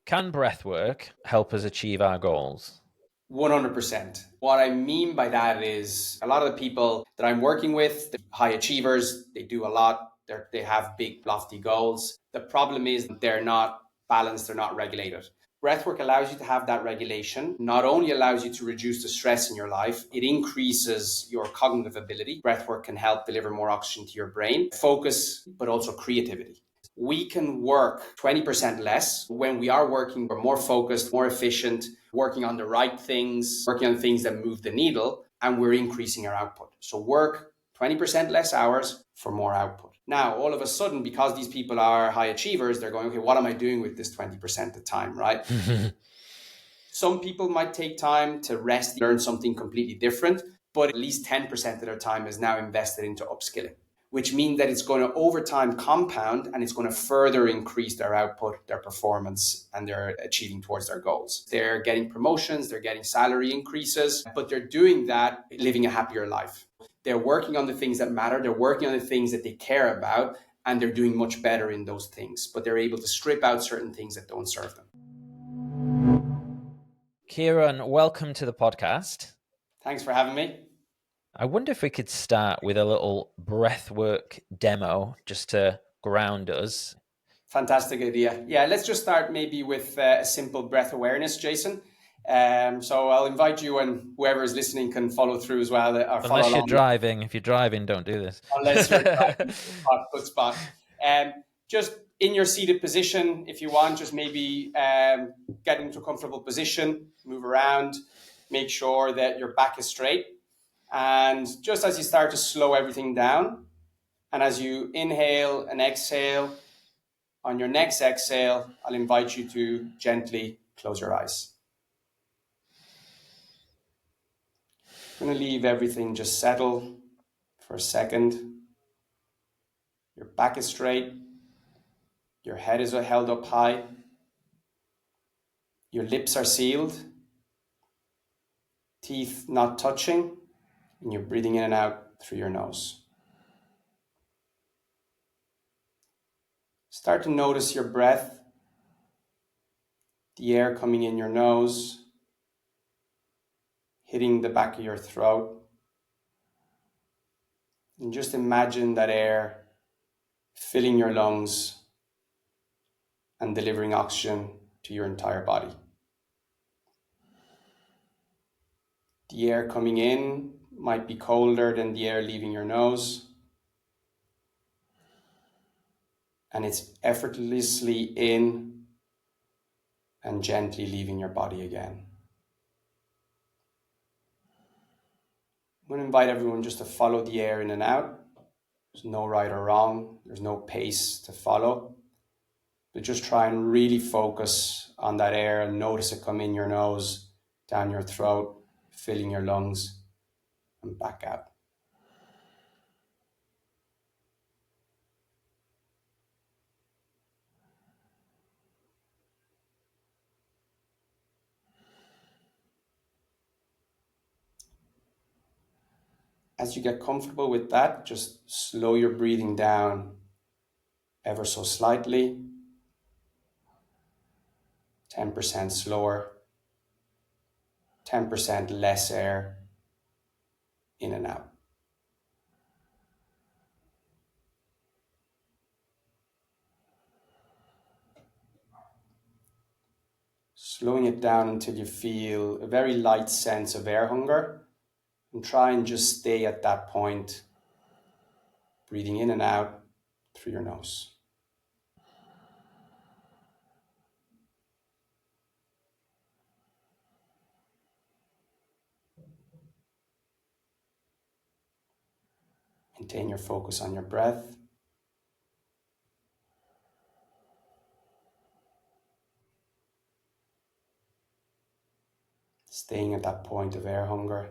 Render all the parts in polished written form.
Can breathwork help us achieve our goals? 100%. What I mean by that is a lot of the people that I'm working with, the high achievers, they do a lot. They have big, lofty goals. The problem is they're not balanced, they're not regulated. Breathwork allows you to have that regulation, not only allows you to reduce the stress in your life, it increases your cognitive ability. Breathwork can help deliver more oxygen to your brain, focus, but also creativity. We can work 20% less. When we are working, we're more focused, more efficient, working on the right things, working on things that move the needle, and we're increasing our output. So work 20% less hours for more output. Now, all of a sudden, because these people are high achievers, they're going, okay, what am I doing with this 20% of time, right? Some people might take time to rest, learn something completely different, but at least 10% of their time is now invested into upskilling, which means that it's going to over time compound and it's going to further increase their output, their performance, and they're achieving towards their goals. They're getting promotions, they're getting salary increases, but they're doing that living a happier life. They're working on the things that matter, they're working on the things that they care about, and they're doing much better in those things, but they're able to strip out certain things that don't serve them. Ciaran, welcome to the podcast. Thanks for having me. I wonder if we could start with a little breathwork demo just to ground us. Fantastic idea. Yeah, let's just start maybe with a simple breath awareness, Jason. So I'll invite you, and whoever is listening can follow through as well. Unless you're driving. If you're driving, don't do this. Unless you're driving. Good spot. Just in your seated position, if you want, just maybe get into a comfortable position, move around, make sure that your back is straight. And just as you start to slow everything down, and as you inhale and exhale, on your next exhale, I'll invite you to gently close your eyes. I'm going to leave everything just settle for a second. Your back is straight. Your head is held up high. Your lips are sealed. Teeth not touching. And you're breathing in and out through your nose. Start to notice your breath. The air coming in your nose, hitting the back of your throat. And just imagine that air filling your lungs and delivering oxygen to your entire body. The air coming in might be colder than the air leaving your nose, and it's effortlessly in and gently leaving your body again. I'm going to invite everyone just to follow the air in and out. There's no right or wrong. There's no pace to follow. But just try and really focus on that air and notice it come in your nose, down your throat, filling your lungs, and back out. As you get comfortable with that, just slow your breathing down ever so slightly. 10% slower, 10% less air in and out. Slowing it down until you feel a very light sense of air hunger, and try and just stay at that point, breathing in and out through your nose. Maintain your focus on your breath. Staying at that point of air hunger.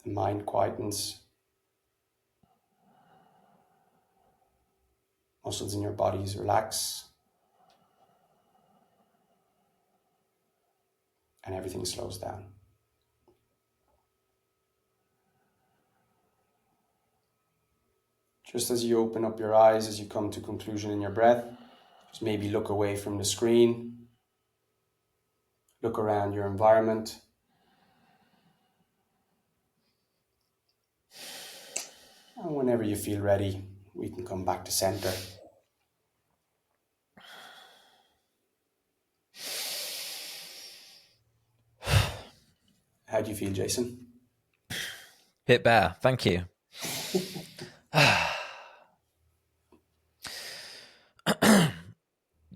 The mind quietens. Muscles in your bodies relax, and everything slows down. Just as you open up your eyes, as you come to conclusion in your breath, just maybe look away from the screen, look around your environment. And whenever you feel ready, we can come back to center. How do you feel, Jason? Bit better. Thank you.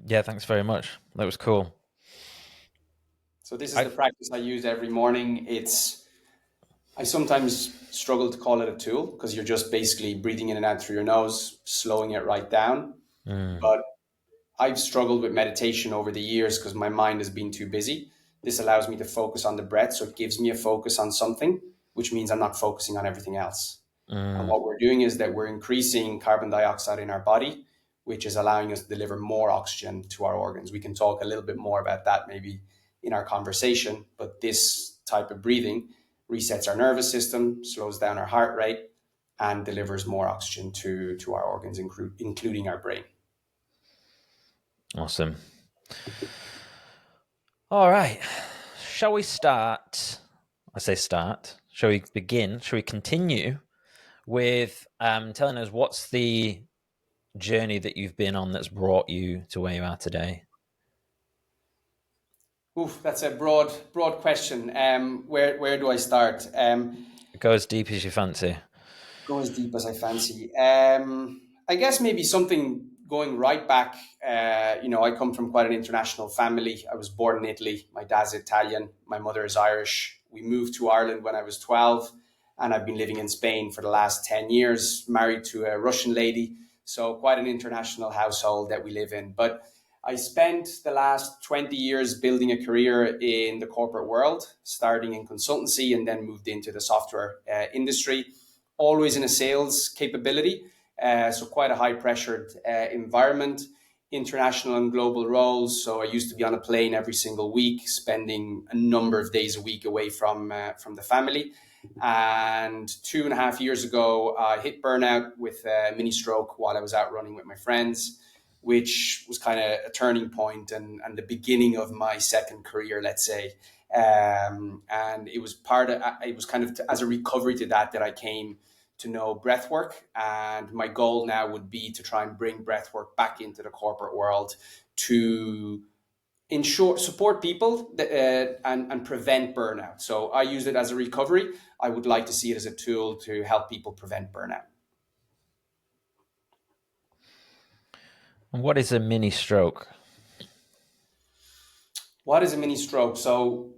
Yeah, thanks very much. That was cool. So this is the practice I use every morning. I sometimes struggle to call it a tool because you're just basically breathing in and out through your nose, slowing it right down. But I've struggled with meditation over the years because my mind has been too busy. This allows me to focus on the breath, so it gives me a focus on something, which means I'm not focusing on everything else. And what we're doing is that we're increasing carbon dioxide in our body, which is allowing us to deliver more oxygen to our organs. We can talk a little bit more about that maybe in our conversation, but this type of breathing resets our nervous system, slows down our heart rate, and delivers more oxygen to our organs, including our brain. Awesome. All right. Shall we start? I say start. Shall we begin? Shall we continue with telling us what's the journey that you've been on that's brought you to where you are today? Oof, that's a broad question. Where do I start? Go as deep as you fancy. Go as deep as I fancy. I guess maybe something going right back. I come from quite an international family. I was born in Italy. My dad's Italian. My mother is Irish. We moved to Ireland when I was 12, and I've been living in Spain for the last 10 years, married to a Russian lady. So quite an international household that we live in. But I spent the last 20 years building a career in the corporate world, starting in consultancy and then moved into the software industry, always in a sales capability. So quite a high pressured environment, international and global roles. So I used to be on a plane every single week, spending a number of days a week away from the family. And 2.5 years ago, I hit burnout with a mini stroke while I was out running with my friends, which was kind of a turning point and the beginning of my second career, let's say. And it was kind of as a recovery to that I came to know breathwork. And my goal now would be to try and bring breathwork back into the corporate world to support people and prevent burnout. So I use it as a recovery. I would like to see it as a tool to help people prevent burnout. And what is a mini stroke? What is a mini stroke? So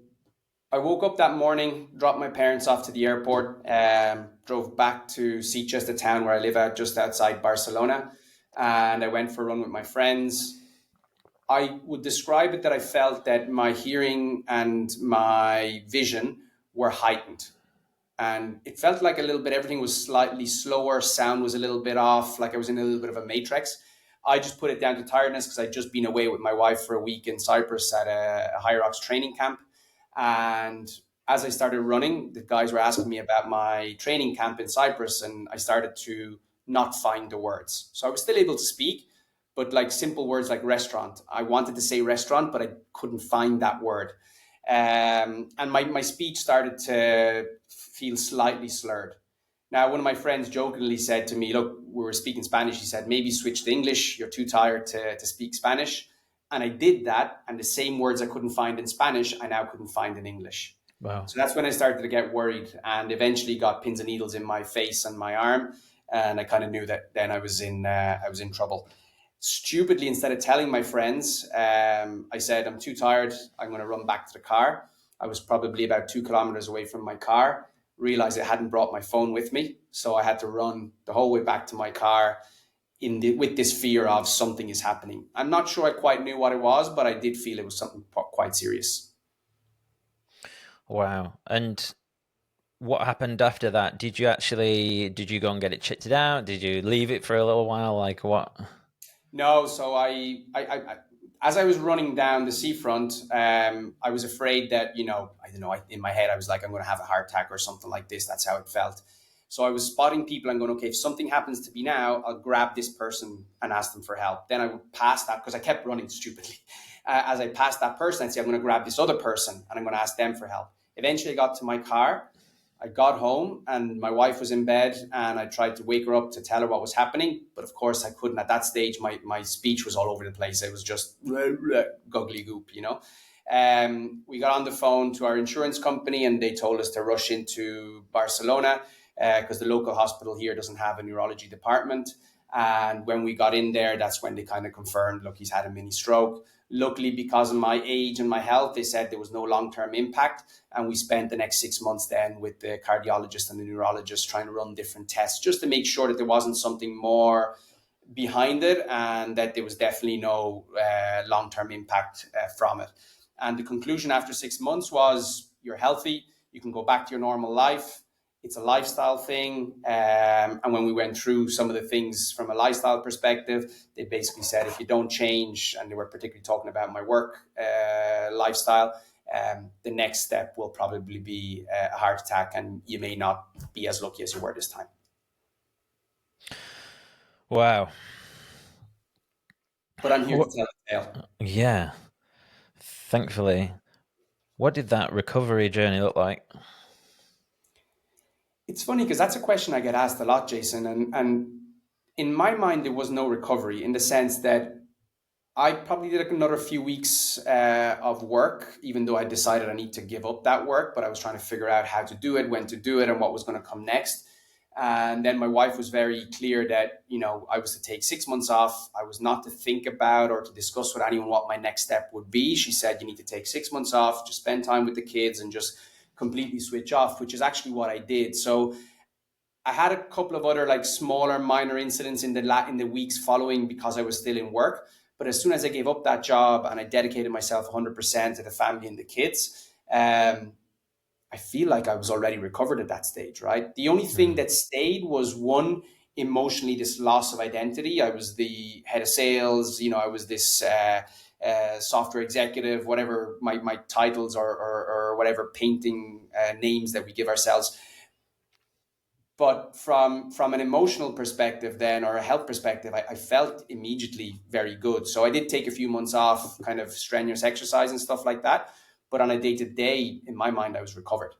I woke up that morning, dropped my parents off to the airport, drove back to Sitges, the town where I live at, just outside Barcelona, and I went for a run with my friends. I would describe it that I felt that my hearing and my vision were heightened. And it felt like a little bit, everything was slightly slower, sound was a little bit off, like I was in a little bit of a matrix. I just put it down to tiredness because I'd just been away with my wife for a week in Cyprus at a HYROX training camp. And as I started running, the guys were asking me about my training camp in Cyprus, and I started to not find the words. So I was still able to speak, but like simple words like restaurant. I wanted to say restaurant, but I couldn't find that word. And my speech started to feel slightly slurred. Now, one of my friends jokingly said to me, look, we were speaking Spanish. He said, maybe switch to English. You're too tired to speak Spanish. And I did that. And the same words I couldn't find in Spanish, I now couldn't find in English. Wow. So that's when I started to get worried and eventually got pins and needles in my face and my arm. And I kind of knew that then I was in trouble. Stupidly, instead of telling my friends, I said, I'm too tired. I'm going to run back to the car. I was probably about 2 kilometers away from my car, realized I hadn't brought my phone with me. So I had to run the whole way back to my car with this fear of something is happening. I'm not sure I quite knew what it was, but I did feel it was something quite serious. Wow. And what happened after that? Did you go and get it checked out? Did you leave it for a little while? Like what? No, so as I was running down the seafront, I was afraid that, I don't know, in my head, I was like, I'm going to have a heart attack or something like this. That's how it felt. So I was spotting people and going, okay, if something happens to me now, I'll grab this person and ask them for help. Then I would pass that because I kept running stupidly. As I passed that person, I'd say, I'm going to grab this other person and I'm going to ask them for help. Eventually, I got to my car. I got home and my wife was in bed and I tried to wake her up to tell her what was happening. But of course, I couldn't. At that stage, my speech was all over the place. It was just googly goop, We got on the phone to our insurance company and they told us to rush into Barcelona because the local hospital here doesn't have a neurology department. And when we got in there, that's when they kind of confirmed, look, he's had a mini stroke. Luckily, because of my age and my health, they said there was no long-term impact. And we spent the next 6 months then with the cardiologist and the neurologist trying to run different tests just to make sure that there wasn't something more behind it and that there was definitely no long-term impact from it. And the conclusion after 6 months was you're healthy, you can go back to your normal life. It's a lifestyle thing. And when we went through some of the things from a lifestyle perspective, they basically said if you don't change, and they were particularly talking about my work lifestyle, the next step will probably be a heart attack, and you may not be as lucky as you were this time. Wow. But I'm here to tell the tale. Yeah. Thankfully. What did that recovery journey look like? It's funny because that's a question I get asked a lot, Jason. And in my mind, there was no recovery in the sense that I probably did another few weeks of work, even though I decided I need to give up that work. But I was trying to figure out how to do it, when to do it, and what was going to come next. And then my wife was very clear that, I was to take 6 months off. I was not to think about or to discuss with anyone what my next step would be. She said, you need to take 6 months off, just spend time with the kids and just completely switch off, which is actually what I did. So I had a couple of other like smaller minor incidents in the weeks following because I was still in work. But as soon as I gave up that job and I dedicated myself 100% to the family and the kids, I feel like I was already recovered at that stage, right? The only thing that stayed was one, emotionally, this loss of identity. I was the head of sales, I was this software executive, whatever my titles or whatever painting names that we give ourselves. But from an emotional perspective then, or a health perspective, I felt immediately very good. So I did take a few months off, kind of strenuous exercise and stuff like that. But on a day-to-day, in my mind, I was recovered.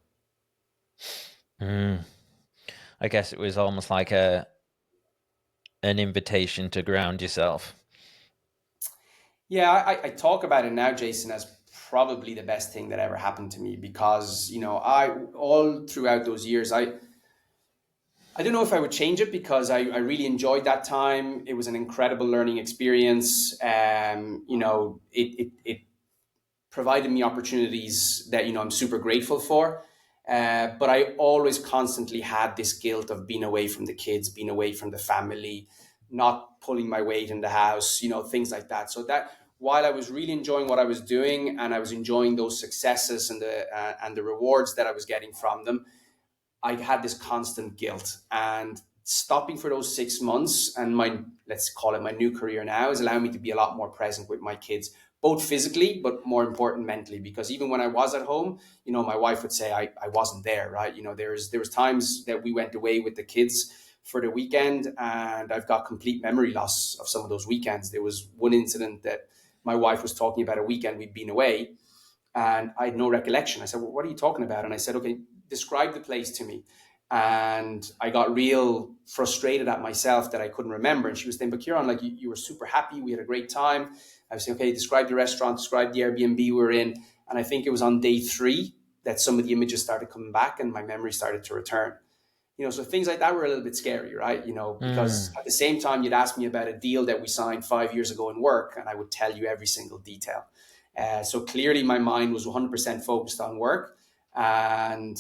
I guess it was almost like an invitation to ground yourself. Yeah, I talk about it now, Jason, as probably the best thing that ever happened to me because, I all throughout those years, I don't know if I would change it because I really enjoyed that time. It was an incredible learning experience. It provided me opportunities that, I'm super grateful for. But I always constantly had this guilt of being away from the kids, being away from the family, not pulling my weight in the house, things like that. So that while I was really enjoying what I was doing and I was enjoying those successes and the rewards that I was getting from them, I had this constant guilt. And stopping for those 6 months and let's call it my new career now, is allowing me to be a lot more present with my kids, both physically, but more important mentally. Because even when I was at home, my wife would say I wasn't there, right? There was times that we went away with the kids for the weekend and I've got complete memory loss of some of those weekends. There was one incident that my wife was talking about a weekend we'd been away and I had no recollection. I said, well, what are you talking about? And I said, okay, describe the place to me. And I got real frustrated at myself that I couldn't remember. And she was saying, but Ciaran, like you were super happy. We had a great time. I was saying, okay, describe the restaurant, describe the Airbnb we were in. And I think it was on day 3 that some of the images started coming back and my memory started to return. So things like that were a little bit scary, right? Because at the same time, you'd ask me about a deal that we signed 5 years ago in work, and I would tell you every single detail. So clearly my mind was 100% focused on work and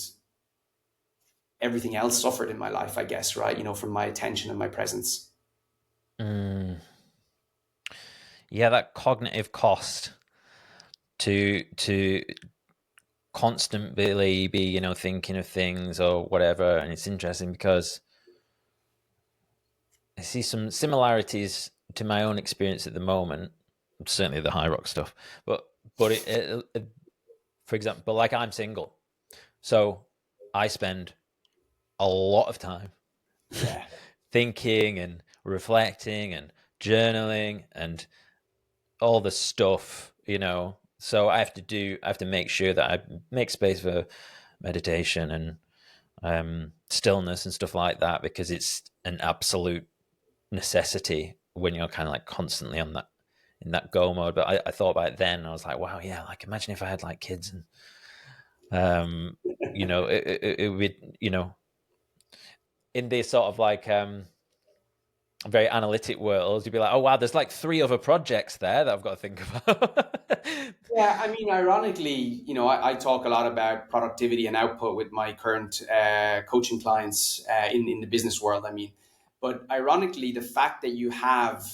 everything else suffered in my life, I guess, right? From my attention and my presence. Yeah, that cognitive cost to constantly be, thinking of things or whatever. And it's interesting because I see some similarities to my own experience at the moment, certainly the HYROX stuff, but for example, like I'm single, so I spend a lot of time Yeah. thinking and reflecting and journaling and all the stuff, So I have to make sure that I make space for meditation and stillness and stuff like that, because it's an absolute necessity when you're kind of like constantly on that in that go mode. But I thought about it then, and I was like, wow, yeah, like imagine if I had like kids and it would, in this sort of like very analytic world, you'd be like, oh wow, there's like 3 other projects there that I've got to think about. Yeah, I mean, ironically, I talk a lot about productivity and output with my current coaching clients in the business world. I mean, but ironically, the fact that you have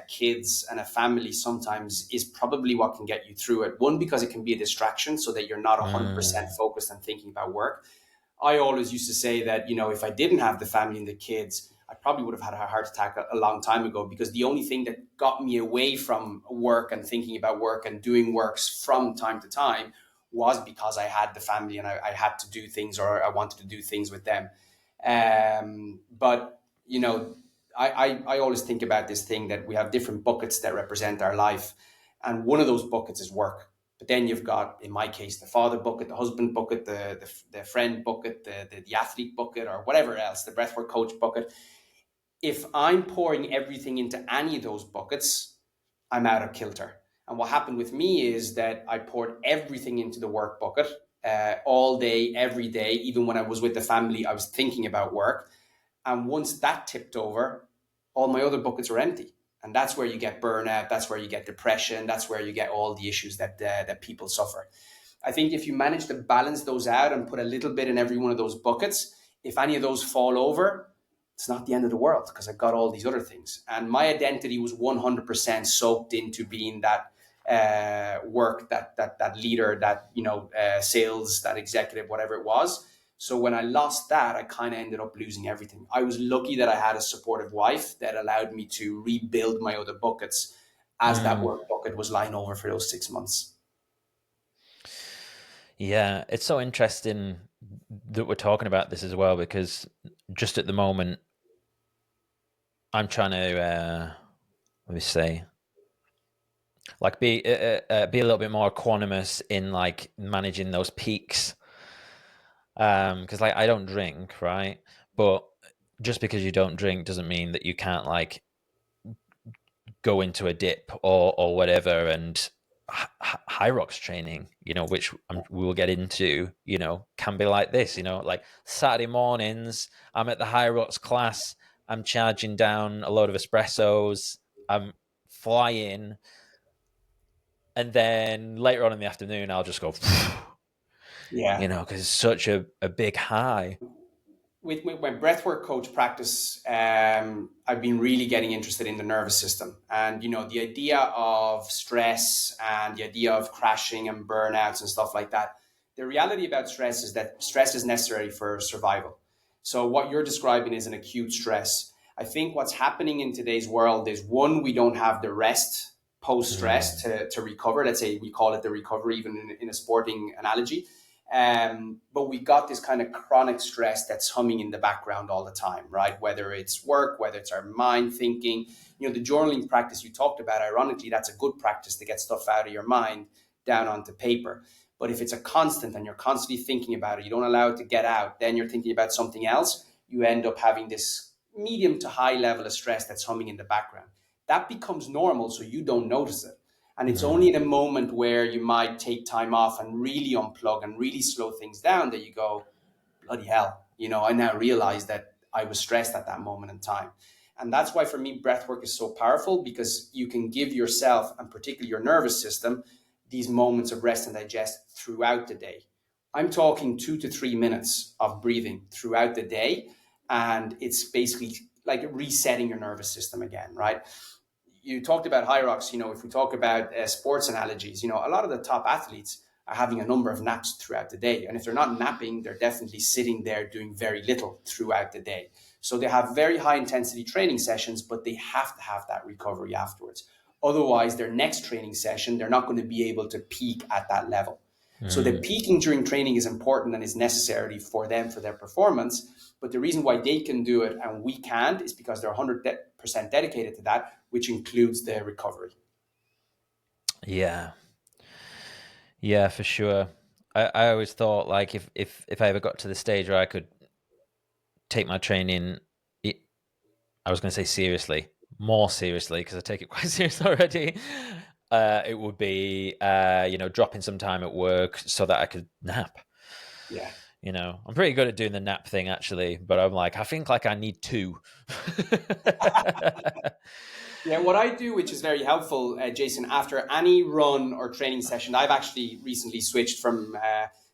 kids and a family sometimes is probably what can get you through it. One, because it can be a distraction so that you're not 100% Mm, focused on thinking about work. I always used to say that, if I didn't have the family and the kids, I probably would have had a heart attack a long time ago, because the only thing that got me away from work and thinking about work and doing works from time to time was because I had the family and I had to do things, or I wanted to do things with them. But, I always think about this thing that we have different buckets that represent our life. And one of those buckets is work. But then you've got, in my case, the father bucket, the husband bucket, the friend bucket, the athlete bucket, or whatever else, the breathwork coach bucket. If I'm pouring everything into any of those buckets, I'm out of kilter. And what happened with me is that I poured everything into the work bucket all day, every day. Even when I was with the family, I was thinking about work. And once that tipped over, all my other buckets are empty. And that's where you get burnout. That's where you get depression. That's where you get all the issues that people suffer. I think if you manage to balance those out and put a little bit in every one of those buckets, if any of those fall over, it's not the end of the world, because I've got all these other things. And my identity was 100% soaked into being that work, that leader, that sales, that executive, whatever it was. So when I lost that, I kind of ended up losing everything. I was lucky that I had a supportive wife that allowed me to rebuild my other buckets as that mm. work bucket was lying over for those 6 months. Yeah, it's so interesting that we're talking about this as well, because just at the moment, I'm trying to let me say, like be a little bit more equanimous in like managing those peaks. Because like I don't drink, right? But just because you don't drink doesn't mean that you can't like go into a dip or whatever. And HYROX training, which we will get into, can be like this. Like Saturday mornings, I'm at the HYROX class, I'm charging down a load of espressos, I'm flying, and then later on in the afternoon, I'll just go, Yeah. because it's such a big high. With my breathwork coach practice, I've been really getting interested in the nervous system, and the idea of stress and the idea of crashing and burnouts and stuff like that. The reality about stress is that stress is necessary for survival. So what you're describing is an acute stress. I think what's happening in today's world is, one, we don't have the rest post stress Mm, to recover. Let's say we call it the recovery, even in a sporting analogy. But we got this kind of chronic stress that's humming in the background all the time, right? Whether it's work, whether it's our mind thinking, the journaling practice you talked about, ironically, that's a good practice to get stuff out of your mind down onto paper. But if it's a constant and you're constantly thinking about it, you don't allow it to get out, then you're thinking about something else, you end up having this medium to high level of stress that's humming in the background. That becomes normal, so you don't notice it. And it's only mm, in a moment where you might take time off and really unplug and really slow things down that you go, bloody hell, I now realize that I was stressed at that moment in time. And that's why for me, breath work is so powerful, because you can give yourself, and particularly your nervous system, these moments of rest and digest throughout the day. I'm talking 2 to 3 minutes of breathing throughout the day. And it's basically like resetting your nervous system again, right? You talked about HYROX. If we talk about sports analogies, a lot of the top athletes are having a number of naps throughout the day. And if they're not napping, they're definitely sitting there doing very little throughout the day. So they have very high intensity training sessions, but they have to have that recovery afterwards. Otherwise, their next training session, they're not going to be able to peak at that level. So the peaking during training is important and is necessary for them, for their performance. But the reason why they can do it and we can't is because they're 100% dedicated to that, which includes their recovery. Yeah. Yeah, for sure. I always thought like if I ever got to the stage where I could take my training, I was going to say seriously, more seriously, because I take it quite serious already. It would be, dropping some time at work so that I could nap. Yeah. I'm pretty good at doing the nap thing actually, but I'm like, I think like I need two. Yeah, what I do, which is very helpful, Jason, after any run or training session, I've actually recently switched from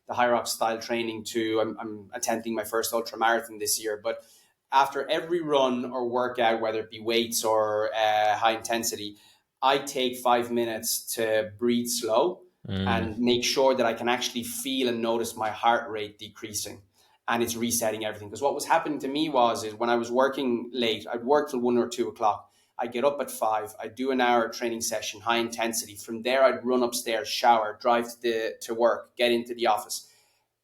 the HYROX style training to, I'm attempting my first ultra marathon this year, but after every run or workout, whether it be weights or high intensity, I take 5 minutes to breathe slow and make sure that I can actually feel and notice my heart rate decreasing. And it's resetting everything. Because what was happening to me is when I was working late, I'd work till 1 or 2 o'clock. I'd get up at 5, I'd do an hour training session, high intensity. From there, I'd run upstairs, shower, drive to work, get into the office.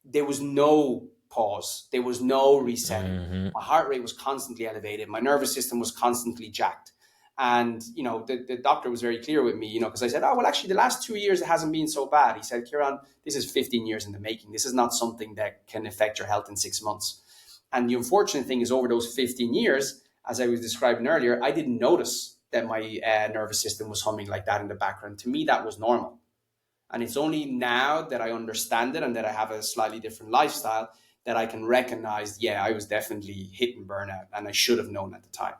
There was no pause. There was no resetting. My heart rate was constantly elevated. My nervous system was constantly jacked. And, the doctor was very clear with me, because I said, oh, well, actually, the last 2 years, it hasn't been so bad. He said, Ciaran, this is 15 years in the making. This is not something that can affect your health in 6 months. And the unfortunate thing is over those 15 years, as I was describing earlier, I didn't notice that my nervous system was humming like that in the background. To me, that was normal. And it's only now that I understand it and that I have a slightly different lifestyle that I can recognize, yeah, I was definitely hitting burnout and I should have known at the time.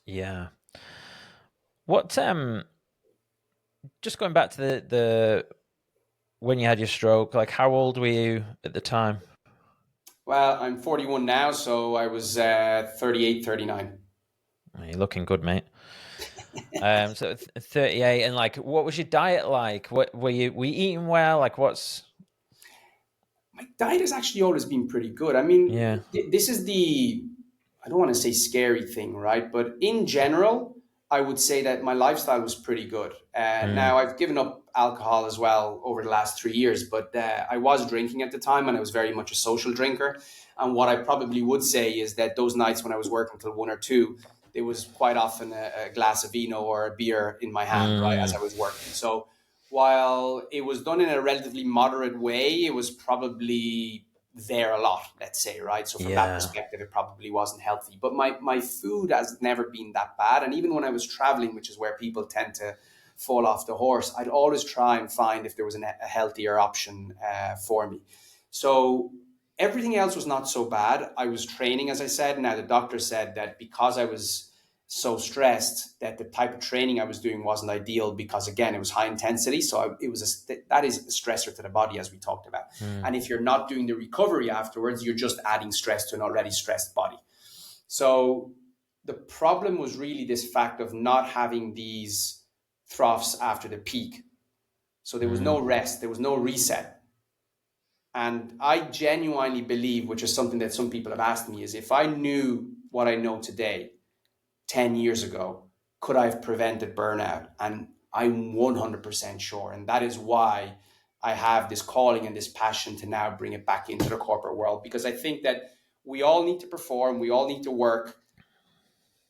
Yeah. What just going back to the when you had your stroke, like how old were you at the time? Well, I'm 41 now, so I was 38, 39. You're looking good, mate. So 38, and like, what was your diet like? What were you eating well? Like, what's My diet has actually always been pretty good. I mean, yeah, this is I don't want to say scary thing, right? But in general, I would say that my lifestyle was pretty good. Now, I've given up alcohol as well over the last 3 years, but I was drinking at the time and I was very much a social drinker. And what I probably would say is that those nights when I was working till 1 or 2, there was quite often a glass of vino or a beer in my hand, right, as I was working. So while it was done in a relatively moderate way, it was probably there a lot, let's say, right? So from that perspective, it probably wasn't healthy. But my food has never been that bad. And even when I was traveling, which is where people tend to fall off the horse, I'd always try and find if there was a healthier option for me. So everything else was not so bad. I was training, as I said. Now, the doctor said that because I was so stressed that the type of training I was doing wasn't ideal because, again, it was high intensity. So that is a stressor to the body, as we talked about. And if you're not doing the recovery afterwards, you're just adding stress to an already stressed body. So the problem was really this fact of not having these troughs after the peak. So there was no rest, there was no reset. And I genuinely believe, which is something that some people have asked me, is if I knew what I know today, 10 years ago, could I have prevented burnout? And I'm 100% sure. And that is why I have this calling and this passion to now bring it back into the corporate world, because I think that we all need to perform, we all need to work.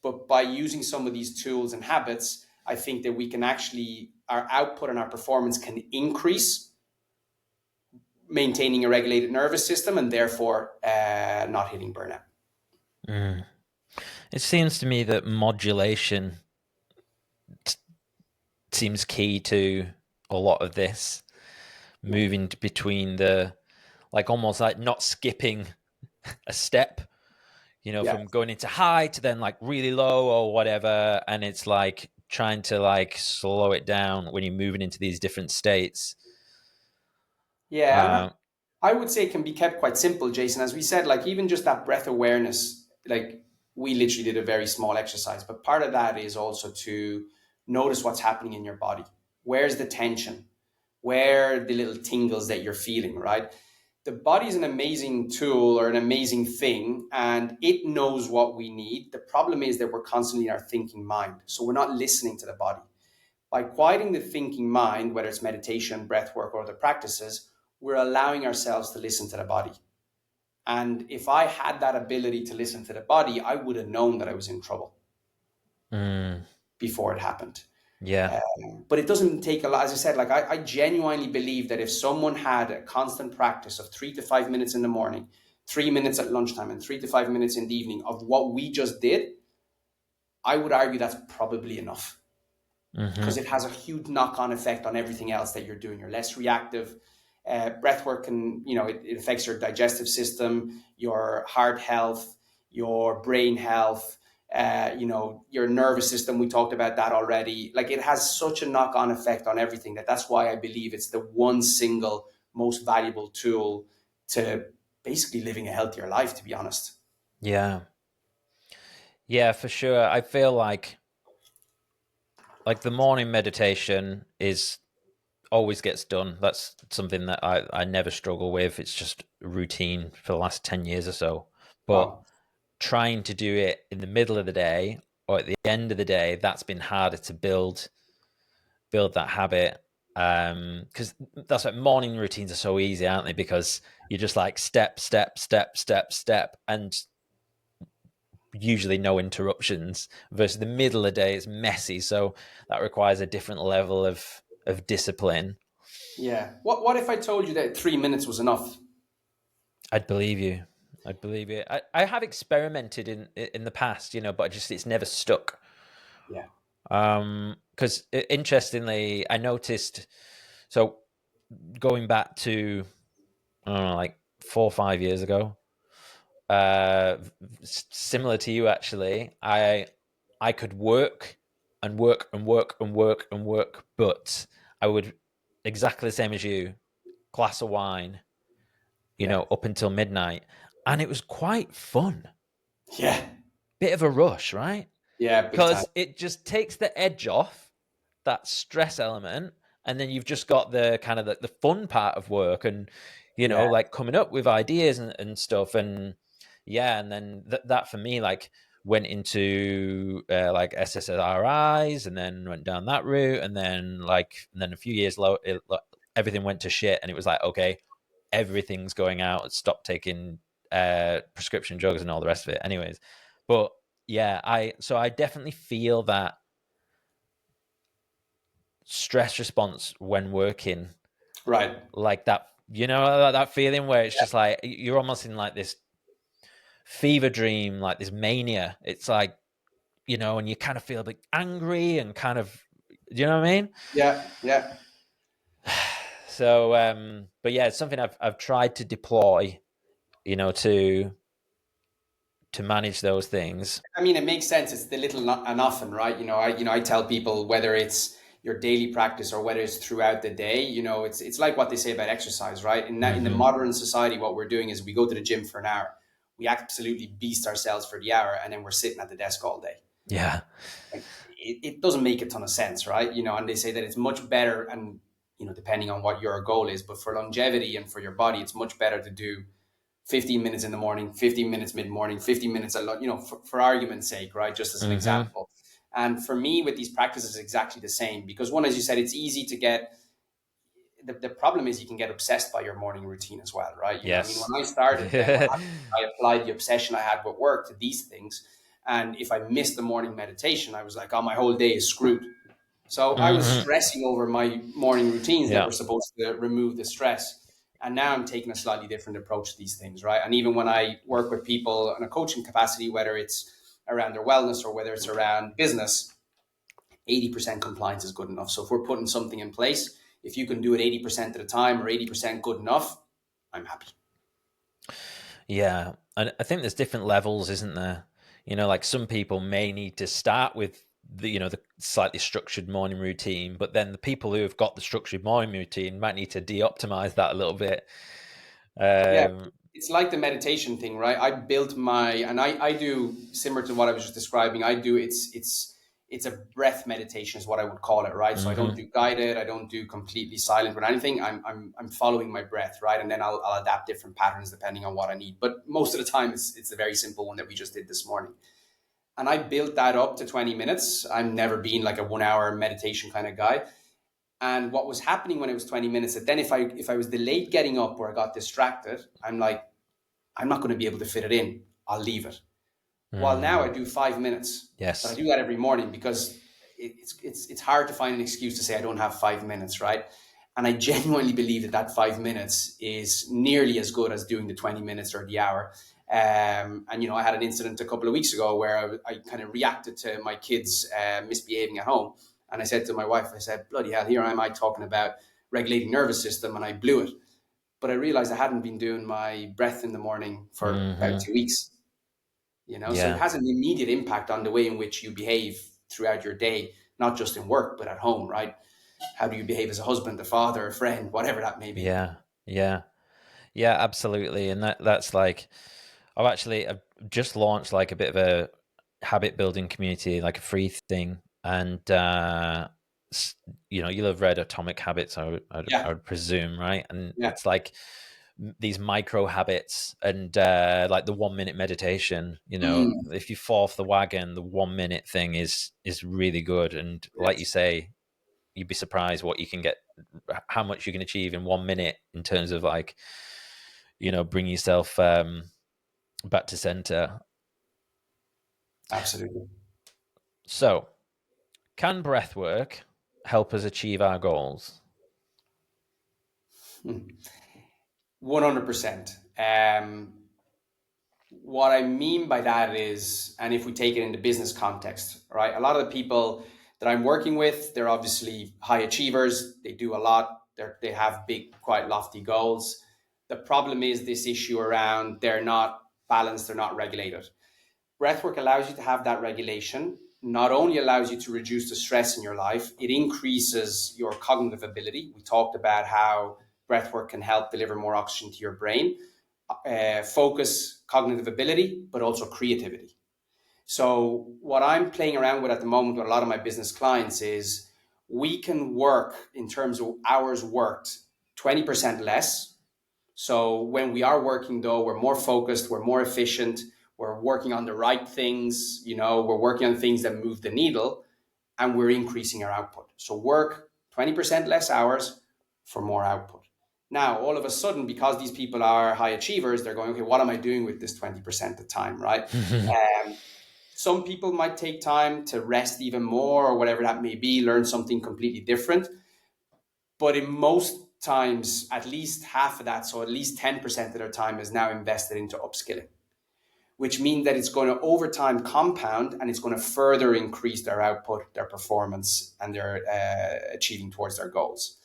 But by using some of these tools and habits, I think that we can actually, our output and our performance can increase, maintaining a regulated nervous system and therefore not hitting burnout. It seems to me that modulation seems key to a lot of this, moving between like almost like not skipping a step, from going into high to then like really low or whatever. And it's like trying to like slow it down when you're moving into these different states. Yeah. I would say it can be kept quite simple, Jason. As we said, like even just that breath awareness, like we literally did a very small exercise, but part of that is also to notice what's happening in your body. Where's the tension? Where the little tingles that you're feeling, right? The body is an amazing tool or an amazing thing, and it knows what we need. The problem is that we're constantly in our thinking mind. So we're not listening to the body. By quieting the thinking mind, whether it's meditation, breath work, or other practices, we're allowing ourselves to listen to the body. And if I had that ability to listen to the body, I would have known that I was in trouble before it happened. Yeah. But it doesn't take a lot. As I said, like I genuinely believe that if someone had a constant practice of 3 to 5 minutes in the morning, 3 minutes at lunchtime, and 3 to 5 minutes in the evening of what we just did, I would argue that's probably enough, because it has a huge knock-on effect on everything else that you're doing. You're less reactive. Breath work can, it affects your digestive system, your heart health, your brain health, your nervous system. We talked about that already. Like, it has such a knock-on effect on everything that's why I believe it's the one single most valuable tool to basically living a healthier life, to be honest. Yeah. Yeah, for sure. I feel like the morning meditation is always gets done. That's something that I never struggle with. It's just routine for the last 10 years or so. But Wow. trying to do it in the middle of the day or at the end of the day, that's been harder to build that habit. Because that's like, morning routines are so easy, aren't they? Because you're just like step, step, step, step, step, and usually no interruptions. Versus the middle of the day, it's messy, so that requires a different level of discipline. Yeah. What if I told you that 3 minutes was enough? I'd believe you. I'd believe it. I have experimented in the past, but it's never stuck. Yeah. Because interestingly, I noticed. So going back to, I don't know, like 4 or 5 years ago, similar to you actually, I could work and work and work and work and work, but I would, exactly the same as you, glass of wine, Yeah. up until midnight, and it was quite fun. Yeah. Bit of a rush, right? Yeah. Big time. Because it just takes the edge off that stress element, and then you've just got the kind of the fun part of work, and Yeah. like coming up with ideas and stuff. And yeah, and then that for me, like, went into like SSRIs, and then went down that route, and then a few years later, everything went to shit, and it was like, okay, everything's going out, stop taking prescription drugs and all the rest of it anyways. But yeah, I definitely feel that stress response when working, Right. like that, that feeling where it's just like you're almost in like this fever dream, like this mania. It's like, and you kind of feel a bit angry and kind of, you know what I mean? Yeah. Yeah. So but yeah, it's something I've tried to deploy, to manage those things. I mean, it makes sense. It's the little and often, right? I tell people, whether it's your daily practice or whether it's throughout the day, it's like what they say about exercise, right? In the modern society, what we're doing is we go to the gym for an hour, we absolutely beast ourselves for the hour, and then we're sitting at the desk all day. Yeah. Like, it doesn't make a ton of sense, right? And they say that it's much better, and depending on what your goal is, but for longevity and for your body, it's much better to do 15 minutes in the morning, 15 minutes mid-morning, 15 minutes a lot, for argument's sake, right? Just as an example. And for me, with these practices, it's exactly the same, because one, as you said, it's easy to get. The problem is you can get obsessed by your morning routine as well, right? I mean, Yes. when I started, then I applied the obsession I had with work to these things. And if I missed the morning meditation, I was like, oh, my whole day is screwed. So I was stressing over my morning routines that Yeah. were supposed to remove the stress. And now I'm taking a slightly different approach to these things, right? And even when I work with people in a coaching capacity, whether it's around their wellness or whether it's around business, 80% compliance is good enough. So if we're putting something in place, if you can do it 80% of the time or 80% good enough, I'm happy. Yeah, and I think there's different levels, isn't there? Like some people may need to start with the slightly structured morning routine, but then the people who have got the structured morning routine might need to de-optimize that a little bit. Yeah, Um, it's like the meditation thing, right? I built and I do similar to what I was just describing. I do, it's it's a breath meditation is what I would call it, right? So I don't do guided, I don't do completely silent with anything. I'm following my breath, right? And then I'll adapt different patterns depending on what I need. But most of the time, it's a very simple one that we just did this morning. And I built that up to 20 minutes. I've never been like a 1 hour meditation kind of guy. And what was happening when it was 20 minutes, that then if I was delayed getting up or I got distracted, I'm like, I'm not going to be able to fit it in. I'll leave it. While now I do 5 minutes. Yes. But I do that every morning because it's hard to find an excuse to say I don't have 5 minutes, right? And I genuinely believe that 5 minutes is nearly as good as doing the 20 minutes or the hour. And, I had an incident a couple of weeks ago where I kind of reacted to my kids misbehaving at home. And I said to my wife, I said, bloody hell, here am I talking about regulating nervous system, and I blew it. But I realized I hadn't been doing my breath in the morning for about 2 weeks. So it has an immediate impact on the way in which you behave throughout your day, not just in work, but at home, right? How do you behave as a husband, a father, a friend, whatever that may be? Yeah, absolutely. And that's like, I've just launched like a bit of a habit building community, like a free thing. And, you'll have read Atomic Habits, I would presume, right? And it's like these micro habits and like the 1 minute meditation, if you fall off the wagon, the 1 minute thing is really good. And like you say, you'd be surprised what you can get, how much you can achieve in 1 minute in terms of like, bring yourself back to center. Absolutely. So, can breathwork help us achieve our goals? 100%. What I mean by that is, and if we take it in the business context, right? A lot of the people that I'm working with, they're obviously high achievers. They do a lot. They have big, quite lofty goals. The problem is this issue around they're not balanced, they're not regulated. Breathwork allows you to have that regulation. Not only allows you to reduce the stress in your life, it increases your cognitive ability. We talked about how breathwork can help deliver more oxygen to your brain, focus, cognitive ability, but also creativity. So what I'm playing around with at the moment with a lot of my business clients is we can work in terms of hours worked 20% less. So when we are working, though, we're more focused, we're more efficient, we're working on the right things, we're working on things that move the needle, and we're increasing our output. So work 20% less hours for more output. Now, all of a sudden, because these people are high achievers, they're going, okay, what am I doing with this 20% of time, right? Some people might take time to rest even more or whatever that may be, learn something completely different. But in most times, at least half of that, so at least 10% of their time is now invested into upskilling, which means that it's going to over time compound and it's going to further increase their output, their performance, and their achieving towards their goals.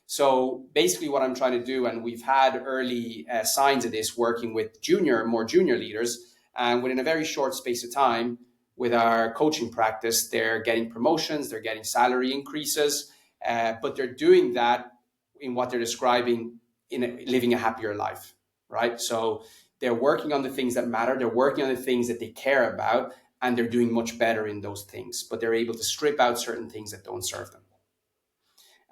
So basically what I'm trying to do, and we've had early signs of this working with more junior leaders, and within a very short space of time with our coaching practice, they're getting promotions, they're getting salary increases, but they're doing that in what they're describing in living a happier life, right? So they're working on the things that matter, they're working on the things that they care about, and they're doing much better in those things, but they're able to strip out certain things that don't serve them.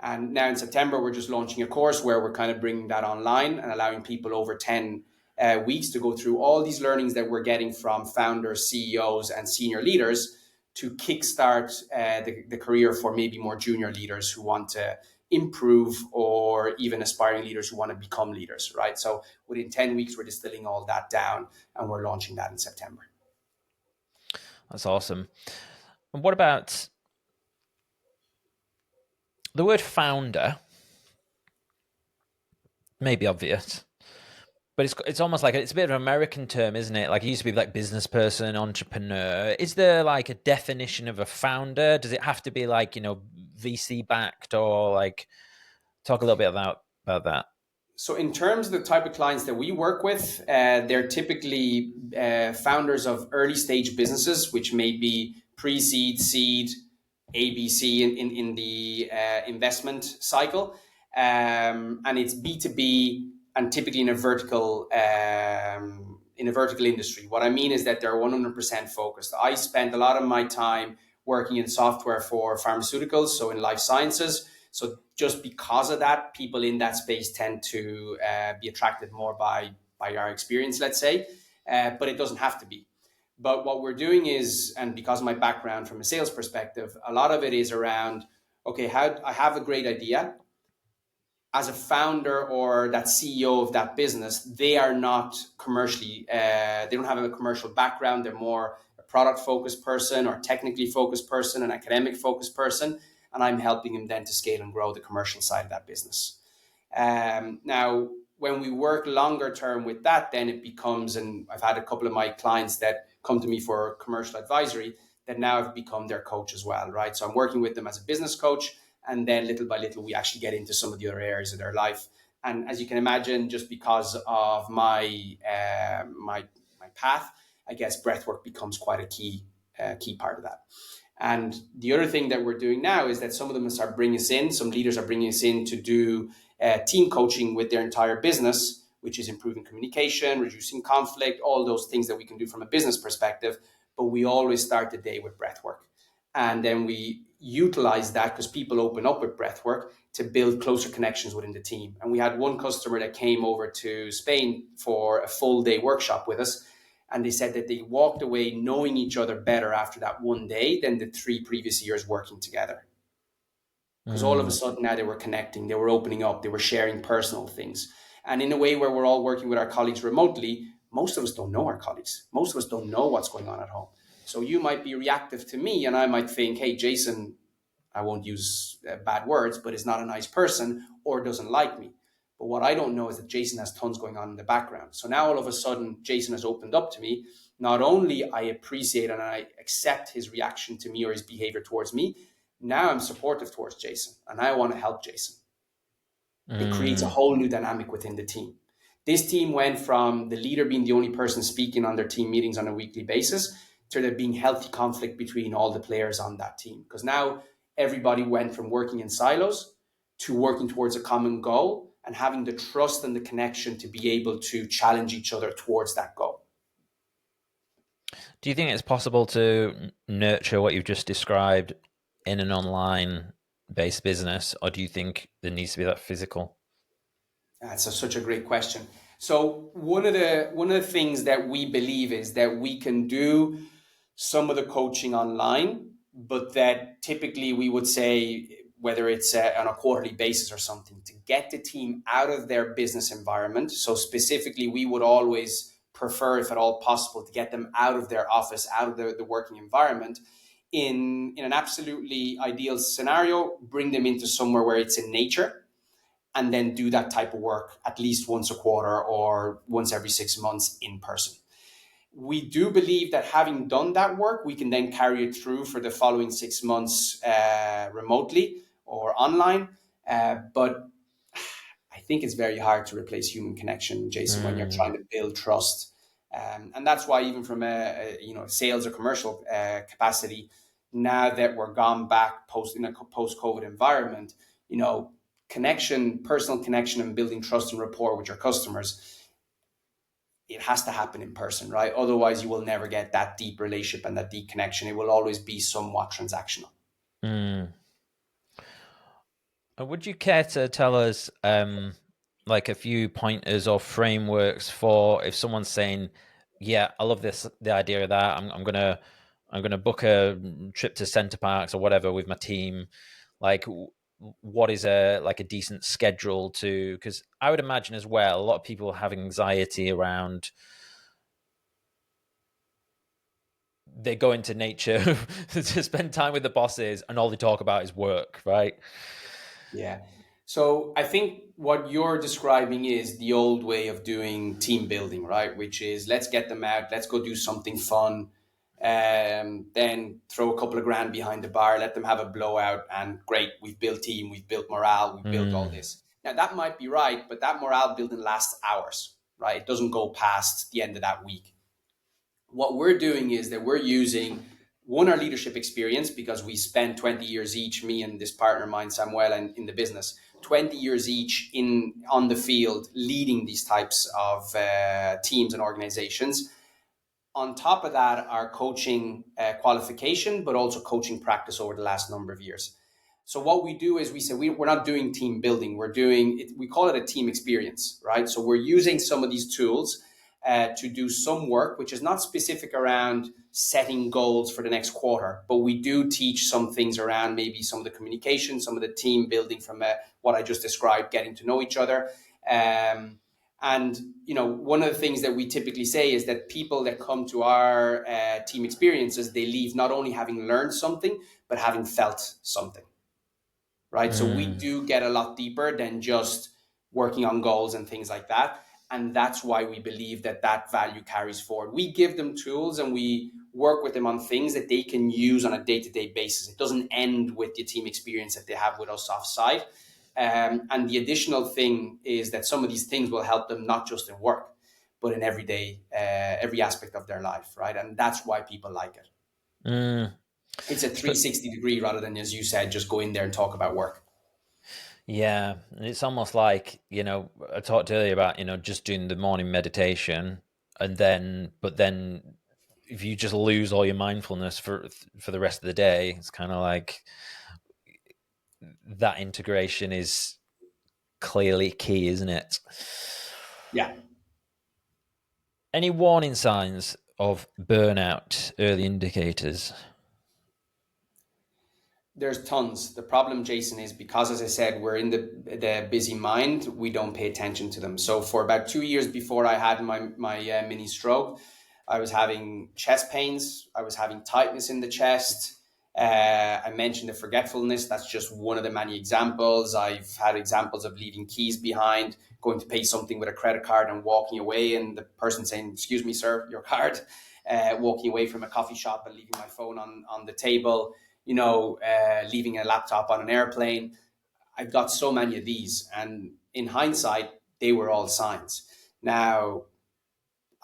And now in September, we're just launching a course where we're kind of bringing that online and allowing people over 10 weeks to go through all these learnings that we're getting from founders, CEOs, and senior leaders to kickstart the career for maybe more junior leaders who want to improve, or even aspiring leaders who want to become leaders, right? So within 10 weeks, we're distilling all that down and we're launching that in September. That's awesome. And what about the word founder? May be obvious, but it's almost like it's a bit of an American term, isn't it? Like it used to be like business person, entrepreneur. Is there like a definition of a founder? Does it have to be like, VC backed, or like talk a little bit about that? So in terms of the type of clients that we work with, they're typically founders of early stage businesses, which may be pre-seed, seed, ABC in the investment cycle. And it's B2B and typically in a vertical industry. What I mean is that they're 100% focused. I spend a lot of my time working in software for pharmaceuticals, so in life sciences. So just because of that, people in that space tend to be attracted more by our experience, let's say, but it doesn't have to be. But what we're doing is, and because of my background from a sales perspective, a lot of it is around, okay, how I have a great idea. As a founder or that CEO of that business, they are not commercially, they don't have a commercial background. They're more a product focused person or technically focused person, an academic focused person. And I'm helping them then to scale and grow the commercial side of that business. Now, when we work longer term with that, then it becomes, and I've had a couple of my clients that come to me for commercial advisory that now have become their coach as well, right? So I'm working with them as a business coach, and then little by little, we actually get into some of the other areas of their life. And as you can imagine, just because of my my path, I guess breathwork becomes quite a key part of that. And the other thing that we're doing now is that some of them are bringing us in, some leaders are bringing us in to do team coaching with their entire business, which is improving communication, reducing conflict, all those things that we can do from a business perspective. But we always start the day with breath work. And then we utilize that because people open up with breath work to build closer connections within the team. And we had one customer that came over to Spain for a full day workshop with us. And they said that they walked away knowing each other better after that one day than the 3 previous years working together. Because all of a sudden now they were connecting, they were opening up, they were sharing personal things. And in a way where we're all working with our colleagues remotely, most of us don't know our colleagues. Most of us don't know what's going on at home. So you might be reactive to me and I might think, hey, Jason, I won't use bad words, but is not a nice person or doesn't like me. But what I don't know is that Jason has tons going on in the background. So now all of a sudden, Jason has opened up to me. Not only I appreciate and I accept his reaction to me or his behavior towards me, now I'm supportive towards Jason and I want to help Jason. It creates a whole new dynamic within the team. This team went from the leader being the only person speaking on their team meetings on a weekly basis to there being healthy conflict between all the players on that team. Because now everybody went from working in silos to working towards a common goal and having the trust and the connection to be able to challenge each other towards that goal. Do you think it's possible to nurture what you've just described in an online based business, or do you think there needs to be that physical? That's such a great question. So one of the things that we believe is that we can do some of the coaching online, but that typically we would say, whether it's on a quarterly basis or something, to get the team out of their business environment. So specifically, we would always prefer, if at all possible, to get them out of their office, out of the working environment. In an absolutely ideal scenario, bring them into somewhere where it's in nature and then do that type of work at least once a quarter or once every 6 months in person. We do believe that having done that work, we can then carry it through for the following 6 months remotely or online. But I think it's very hard to replace human connection, Jason, when you're trying to build trust. And that's why even from a sales or commercial capacity, now that we're gone back in a post-COVID environment, connection, personal connection and building trust and rapport with your customers, it has to happen in person, right? Otherwise, you will never get that deep relationship and that deep connection. It will always be somewhat transactional. Would you care to tell us like a few pointers or frameworks for if someone's saying, yeah, I love the idea of that. I'm gonna book a trip to Center Parks or whatever with my team. Like, what is a decent schedule to? Because I would imagine as well, a lot of people have anxiety around. They go into nature to spend time with the bosses, and all they talk about is work, right? Yeah. So I think what you're describing is the old way of doing team building, right? Which is, let's get them out, let's go do something fun, then throw a couple of grand behind the bar, let them have a blowout, and great, we've built team, we've built morale, we've built all this. Now that might be right, but that morale building lasts hours, right? It doesn't go past the end of that week. What we're doing is that we're using our leadership experience, because we spent 20 years each, me and this partner of mine, Samuel, and in the business, 20 years each on the field, leading these types of teams and organizations. On top of that, our coaching qualification, but also coaching practice over the last number of years. So what we do is we say we're not doing team building. We're doing it. We call it a team experience, right? So we're using some of these tools to do some work, which is not specific around setting goals for the next quarter, but we do teach some things around maybe some of the communication, some of the team building from what I just described, getting to know each other. And one of the things that we typically say is that people that come to our team experiences, they leave not only having learned something, but having felt something, right? So we do get a lot deeper than just working on goals and things like that. And that's why we believe that that value carries forward. We give them tools and we work with them on things that they can use on a day-to-day basis. It doesn't end with the team experience that they have with us offsite. And the additional thing is that some of these things will help them not just in work, but in every aspect of their life, right? And that's why people like it. It's a 360 degree rather than, as you said, just go in there and talk about work. Yeah, it's almost like, I talked earlier about, just doing the morning meditation but then if you just lose all your mindfulness for the rest of the day, it's kind of like that integration is clearly key, isn't it? Yeah. Any warning signs of burnout, early indicators? There's tons. The problem, Jason, is because, as I said, we're in the busy mind, we don't pay attention to them. So for about 2 years before I had my mini stroke, I was having chest pains. I was having tightness in the chest. I mentioned the forgetfulness. That's just one of the many examples. I've had examples of leaving keys behind, going to pay something with a credit card and walking away, and the person saying, "Excuse me, sir, your card." Walking away from a coffee shop and leaving my phone on the table. Leaving a laptop on an airplane. I've got so many of these, and in hindsight, they were all signs. Now,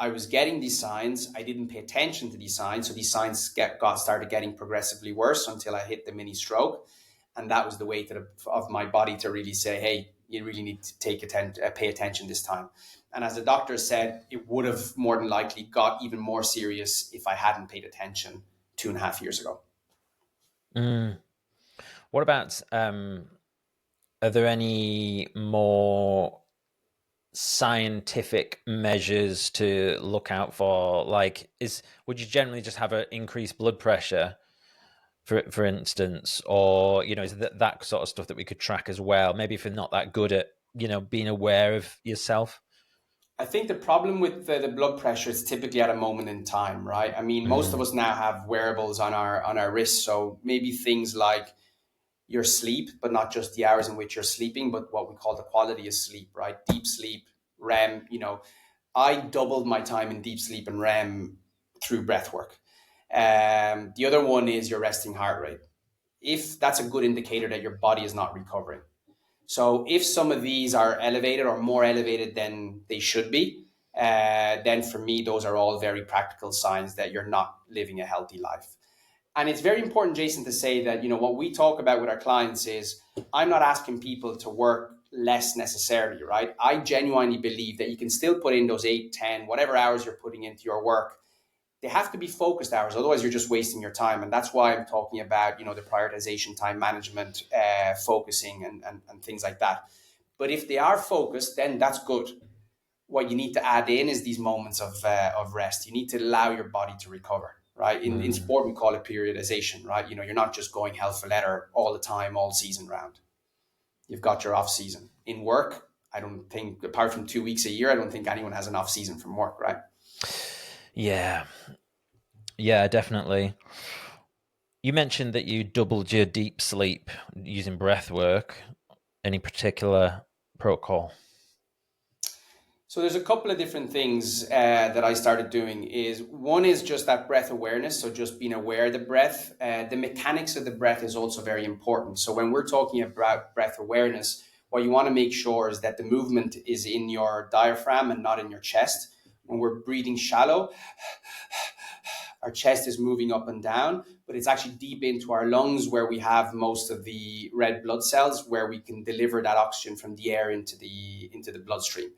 I was getting these signs. I didn't pay attention to these signs, so these signs started getting progressively worse until I hit the mini stroke, and that was the way of my body to really say, "Hey, you really need to pay attention this time." And as the doctor said, it would have more than likely got even more serious if I hadn't paid attention 2.5 years ago. What about are there any more scientific measures to look out for? Like, would you generally just have an increased blood pressure, for instance, or is that sort of stuff that we could track as well? Maybe if you're not that good at being aware of yourself. I think the problem with the blood pressure is typically at a moment in time, right? I mean, most of us now have wearables on our wrists, so maybe things like your sleep, but not just the hours in which you're sleeping, but what we call the quality of sleep, right? Deep sleep, REM. I doubled my time in deep sleep and REM through breathwork. The other one is your resting heart rate. If that's a good indicator that your body is not recovering. So if some of these are elevated or more elevated than they should be, then for me, those are all very practical signs that you're not living a healthy life. And it's very important, Jason, to say that, what we talk about with our clients is I'm not asking people to work less necessarily, right? I genuinely believe that you can still put in those 8, 10, whatever hours you're putting into your work. They have to be focused hours. Otherwise, you're just wasting your time. And that's why I'm talking about, the prioritization, time management, focusing and things like that. But if they are focused, then that's good. What you need to add in is these moments of rest. You need to allow your body to recover, right? In sport, we call it periodization, right? You're not just going hell for leather all the time, all season round. You've got your off season. In work, I don't think, apart from 2 weeks a year, I don't think anyone has an off season from work, right? Yeah, definitely. You mentioned that you doubled your deep sleep using breath work. Any particular protocol? So there's a couple of different things that I started doing. One is just that breath awareness, so just being aware of the breath. The mechanics of the breath is also very important. So when we're talking about breath awareness, what you want to make sure is that the movement is in your diaphragm and not in your chest. When we're breathing shallow, our chest is moving up and down, but it's actually deep into our lungs where we have most of the red blood cells, where we can deliver that oxygen from the air into the bloodstream.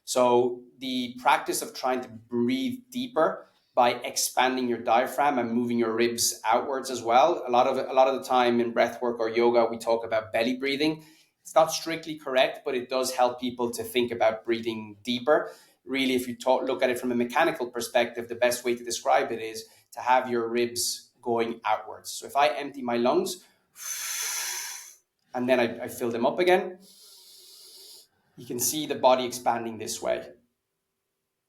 So the practice of trying to breathe deeper by expanding your diaphragm and moving your ribs outwards as well. A lot of the time in breathwork or yoga, we talk about belly breathing. It's not strictly correct, but it does help people to think about breathing deeper. Really, if you look at it from a mechanical perspective, the best way to describe it is to have your ribs going outwards. So if I empty my lungs and then I fill them up again, you can see the body expanding this way.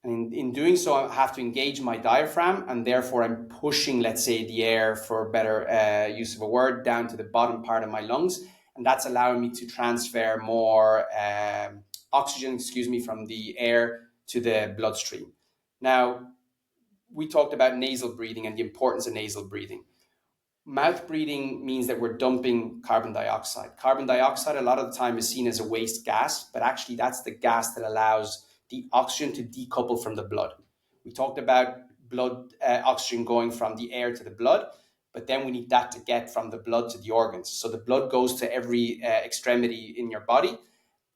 And in doing so, I have to engage my diaphragm, and therefore I'm pushing, let's say, the air, for better use of a word, down to the bottom part of my lungs. And that's allowing me to transfer more oxygen, from the air to the bloodstream. Now, we talked about nasal breathing and the importance of nasal breathing. Mouth breathing means that we're dumping carbon dioxide. Carbon dioxide a lot of the time is seen as a waste gas, but actually that's the gas that allows the oxygen to decouple from the blood. We talked about blood oxygen going from the air to the blood, but then we need that to get from the blood to the organs. So the blood goes to every extremity in your body,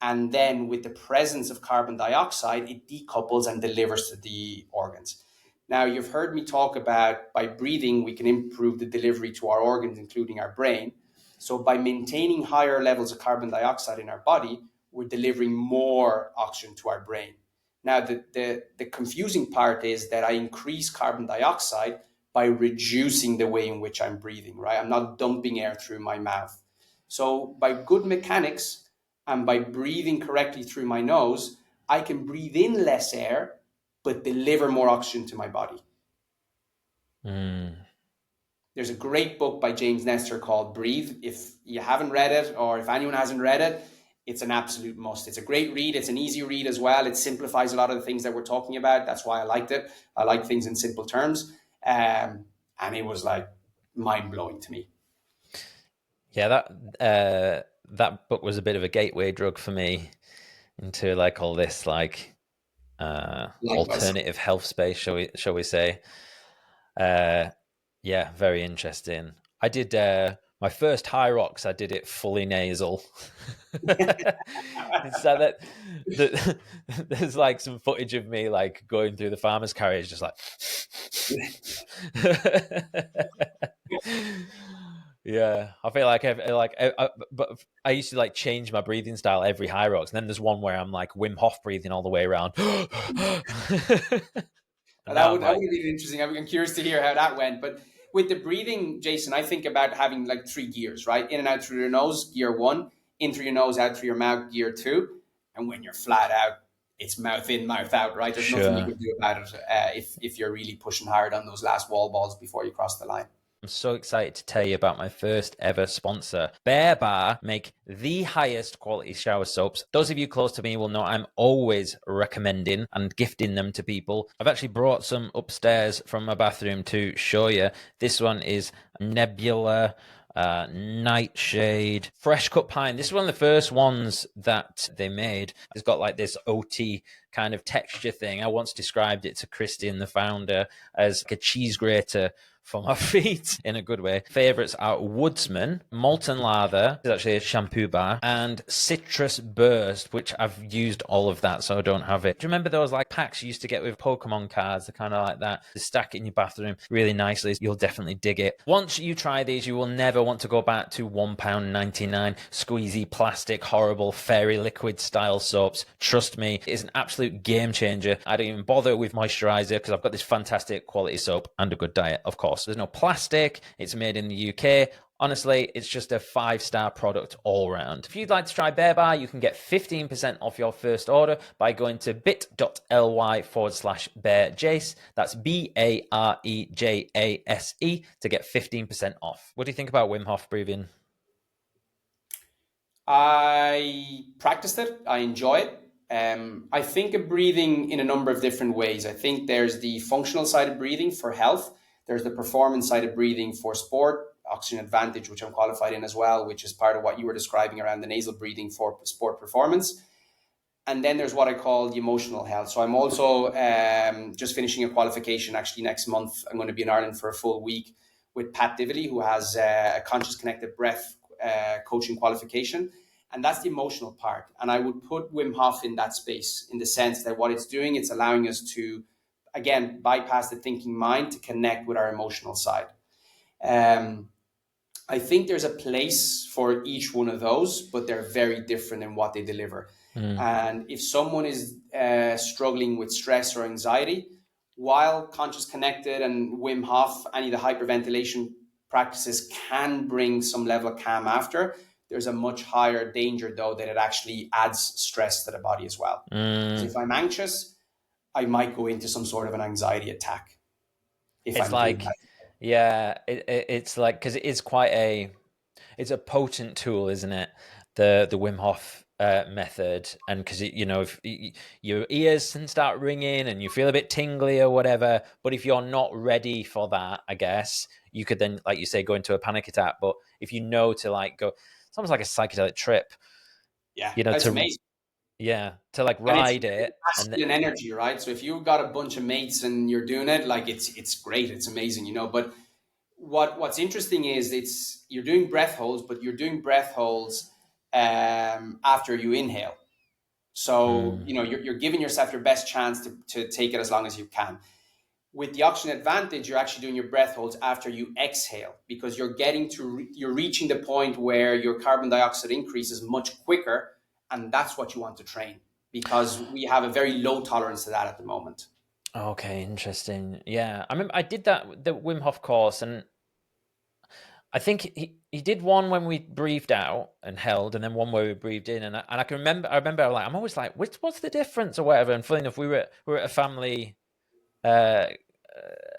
and then with the presence of carbon dioxide, it decouples and delivers to the organs. Now, you've heard me talk about by breathing, we can improve the delivery to our organs, including our brain. So by maintaining higher levels of carbon dioxide in our body, we're delivering more oxygen to our brain. Now, the confusing part is that I increase carbon dioxide by reducing the way in which I'm breathing, right? I'm not dumping air through my mouth. So by good mechanics and by breathing correctly through my nose, I can breathe in less air but deliver more oxygen to my body. There's a great book by James Nestor called Breathe. If you haven't read it, or if anyone hasn't read it, it's an absolute must. It's a great read. It's an easy read as well. It simplifies a lot of the things that we're talking about. That's why I liked it. I like things in simple terms. And it was like mind-blowing to me. Yeah, that book was a bit of a gateway drug for me into like all this like alternative health space, shall we say. Yeah, very interesting. I did my first HYROX, I did it fully nasal. So that there's like some footage of me like going through the farmer's carriage just like yeah, I feel like but I used to like change my breathing style every HYROX, and then there's one where I'm like Wim Hof breathing all the way around. That would be interesting. I'm curious to hear how that went. But with the breathing, Jason, I think about having like 3 gears, right? In and out through your nose, gear 1. In through your nose, out through your mouth, gear 2. And when you're flat out, it's mouth in, mouth out, right? There's nothing you can do about it if you're really pushing hard on those last wall balls before you cross the line. I'm so excited to tell you about my first ever sponsor. Bear Bar make the highest quality shower soaps. Those of you close to me will know I'm always recommending and gifting them to people. I've actually brought some upstairs from my bathroom to show you. This one is Nebula Nightshade Fresh Cut Pine. This is one of the first ones that they made. It's got like this oaty kind of texture thing. I once described it to Christian, the founder, as like a cheese grater for my feet in a good way. Favorites are Woodsman, Molten Lather, is actually a shampoo bar, and Citrus Burst, which I've used all of that, so I don't have it. Do you remember those like packs you used to get with Pokemon cards? They're kind of like that. They stack it in your bathroom really nicely. You'll definitely dig it. Once you try these, you will never want to go back to £1.99 squeezy plastic horrible fairy liquid style soaps. Trust me, it is an absolute game changer. I don't even bother with moisturizer because I've got this fantastic quality soap and a good diet, of course. There's no plastic. It's made in the UK. Honestly, it's just a 5-star product all around. If you'd like to try Bear Bar, you can get 15% off your first order by going to bit.ly/bearjace. That's BAREJASE to get 15% off. What do you think about Wim Hof breathing? I practiced it. I enjoy it. I think of breathing in a number of different ways. I think there's the functional side of breathing for health. There's the performance side of breathing for sport, Oxygen Advantage, which I'm qualified in as well, which is part of what you were describing around the nasal breathing for sport performance. And then there's what I call the emotional health. So I'm also just finishing a qualification actually next month. I'm going to be in Ireland for a full week with Pat Divilly, who has a conscious connected breath coaching qualification. And that's the emotional part. And I would put Wim Hof in that space in the sense that what it's doing, it's allowing us to again, bypass the thinking mind to connect with our emotional side. Um, I think there's a place for each one of those, but they're very different in what they deliver. Mm. And if someone is struggling with stress or anxiety, while conscious connected and Wim Hof, any of the hyperventilation practices can bring some level of calm after, there's a much higher danger though that it actually adds stress to the body as well. Because if I'm anxious, I might go into some sort of an anxiety attack if It's I'm doing that. like, yeah, it's like, because it is quite it's a potent tool, isn't it? The Wim Hof method, and because if your ears can start ringing and you feel a bit tingly or whatever, but if you're not ready for that, I guess you could then, like you say, go into a panic attack. But if you know to like go, it's almost like a psychedelic trip, Yeah, you know, that's to amazing. to like And it's ride it, and masculine energy, right? So if you've got a bunch of mates and you're doing it, like it's great, it's amazing, you know. But what's interesting is you're doing breath holds, but you're doing breath holds after you inhale. So mm, you're giving yourself your best chance to take it as long as you can. With the oxygen advantage, you're actually doing your breath holds after you exhale, because you're reaching the point where your carbon dioxide increases much quicker, and that's what you want to train, because we have a very low tolerance to that at the moment. okay, interesting. Yeah, I remember I did the Wim Hof course, and I think he did one when we breathed out and held, and then one where we breathed in. And I can remember, like, I'm always like, what's the difference or whatever. And funny enough, we were at a family uh,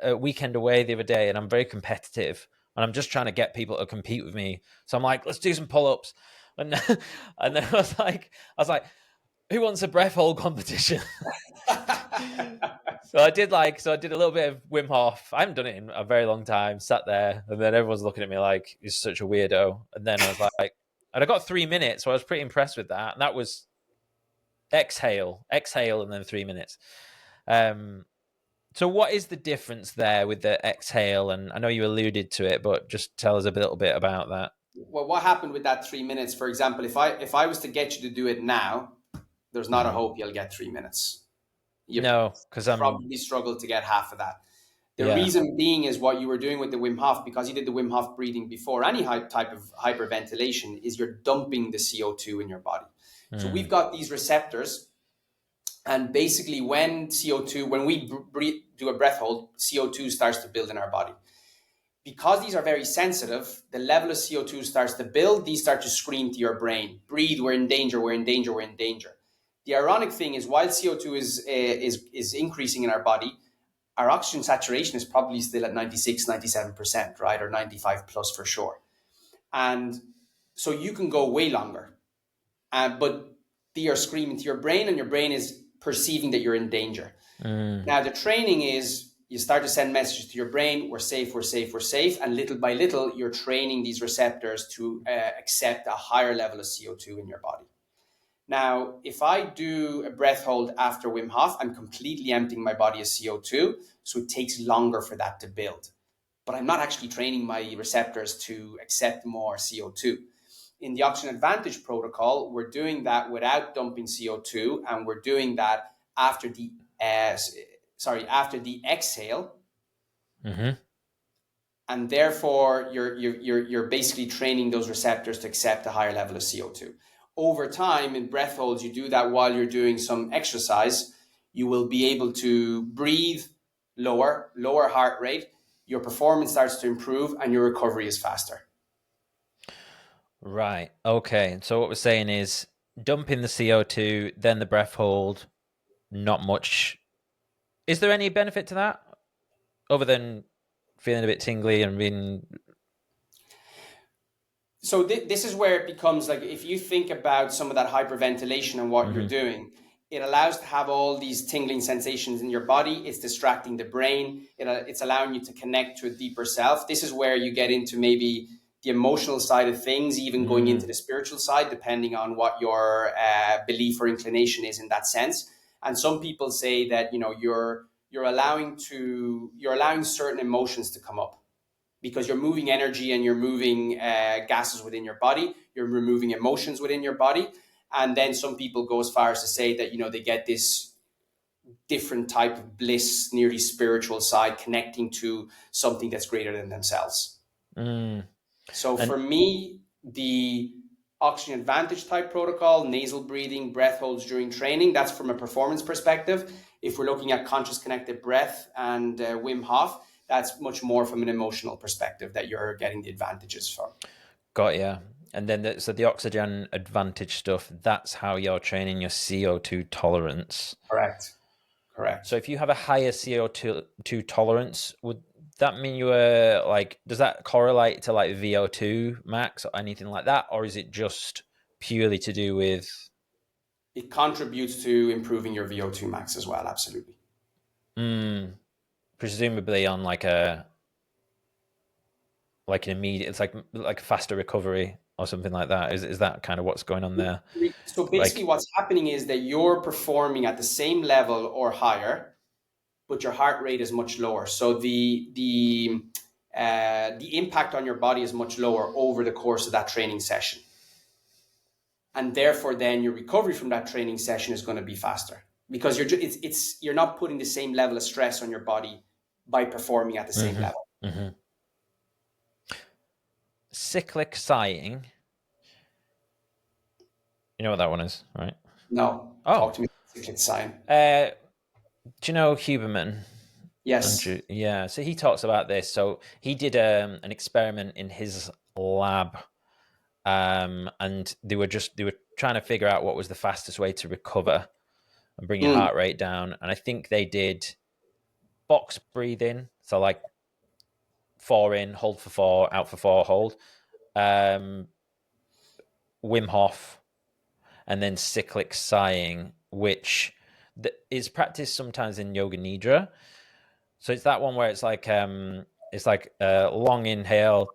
a weekend away the other day, and I'm very competitive, and I'm just trying to get people to compete with me. So I'm like, let's do some pull ups, and and then I was like, who wants a breath hold competition? So I did a little bit of Wim Hof. I haven't done it in a very long time. Sat there, and then everyone's looking at me like he's such a weirdo. And then I was like, and I got 3 minutes, so I was pretty impressed with that. And that was exhale, and then 3 minutes. Um, so what is the difference there with the exhale? And I know you alluded to it, but just tell us a little bit about that. Well, what happened with that 3 minutes? For example, if I was to get you to do it now, there's not a hope you'll get 3 minutes. You No, because I'm probably struggle to get half of that. The yeah. reason being is what you were doing with the Wim Hof, because you did the Wim Hof breathing before any type of hyperventilation, is you're dumping the CO2 in your body. So we've Mm, got these receptors, and basically when we do a breath hold, CO2 starts to build in our body. Because these are very sensitive, the level of CO2 starts to build, these start to scream to your brain, breathe, we're in danger, we're in danger, we're in danger. The ironic thing is, while CO2 is increasing in our body, our oxygen saturation is probably still at 96, 97%, right? Or 95 plus for sure. And so you can go way longer, but they are screaming to your brain, and your brain is perceiving that you're in danger. mm. Now, the training is you start to send messages to your brain, we're safe, we're safe, we're safe. And little by little, you're training these receptors to accept a higher level of CO2 in your body. Now, if I do a breath hold after Wim Hof, I'm completely emptying my body of CO2. So it takes longer for that to build. But I'm not actually training my receptors to accept more CO2. In the Oxygen Advantage protocol, we're doing that without dumping CO2, and we're doing that after the after the exhale, Mm-hmm. and therefore you're basically training those receptors to accept a higher level of CO2. Over time, in breath holds, you do that while you're doing some exercise. You will be able to breathe lower heart rate. Your performance starts to improve, and your recovery is faster. Right. Okay. So what we're saying is dumping the CO2, then the breath hold, not much. Is there any benefit to that other than feeling a bit tingly and being So this is where it becomes like, if you think about some of that hyperventilation and what you're Mhm. doing, it allows to have all these tingling sensations in your body. It's distracting the brain. It's allowing you to connect to a deeper self. This is where you get into maybe the emotional side of things, even going into Mm. the spiritual side, depending on what your belief or inclination is in that sense. And some people say that you're allowing certain emotions to come up, because you're moving energy and you're moving gases within your body, you're removing emotions within your body. And then some people go as far as to say that they get this different type of bliss, nearly spiritual side, connecting to something that's greater than themselves. So And for me, the oxygen advantage type protocol, nasal breathing, breath holds during training, that's from a performance perspective. If we're looking at conscious connected breath and Wim Hof, that's much more from an emotional perspective that you're getting the advantages from. got ya. And then so the oxygen advantage stuff, that's how you're training your CO2 tolerance. Correct. So if you have a higher CO2 tolerance, would that mean you were like, does that correlate to like VO2 max or anything like that? Or is it just purely to do with? It contributes to improving your VO2 max as well, absolutely. Presumably on like an immediate, it's like a faster recovery or something like that. Is that kind of what's going on there? So basically Like, what's happening is that you're performing at the same level or higher, but your heart rate is much lower. So the impact on your body is much lower over the course of that training session. And therefore then your recovery from that training session is going to be faster, because you're not putting the same level of stress on your body by performing at the same level. cyclic sighing. You know what that one is, right? No, Oh, talk to me. It's sign. do you know Huberman? Yes. Andrew? Yeah, so he talks about this. So he did an experiment in his lab, and they were trying to figure out what was the fastest way to recover and bring your heart rate down. And I think they did box breathing, so like 4 in, hold for 4, out for 4, hold. Wim Hof, and then cyclic sighing, which is practiced sometimes in yoga nidra. So it's that one where it's like a long inhale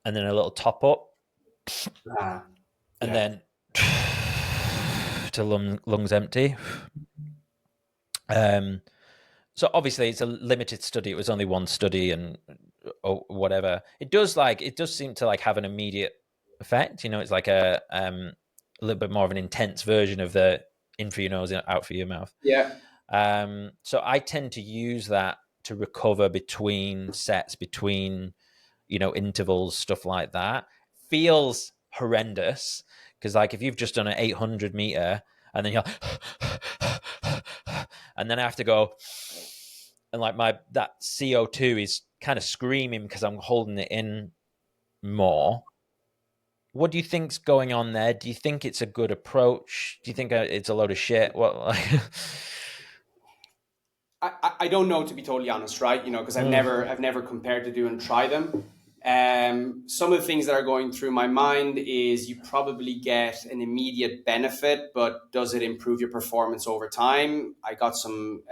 and then a little top up, and Yeah. then to lungs empty. So obviously it's a limited study. It was only one study, and whatever. It does seem to like have an immediate effect. It's like a little bit more of an intense version of the in for your nose, out for your mouth. Yeah. So I tend to use that to recover between sets, between intervals, stuff like that. Feels horrendous because like if you've just done an 800 meter and then you're and then I have to go, and like that CO2 is kind of screaming because I'm holding it in more. What do you think's going on there? Do you think it's a good approach? Do you think it's a load of shit? What like? I don't know, to be totally honest, right? Because I've never compared the two and tried them. Some of the things that are going through my mind is you probably get an immediate benefit, but does it improve your performance over time? I got some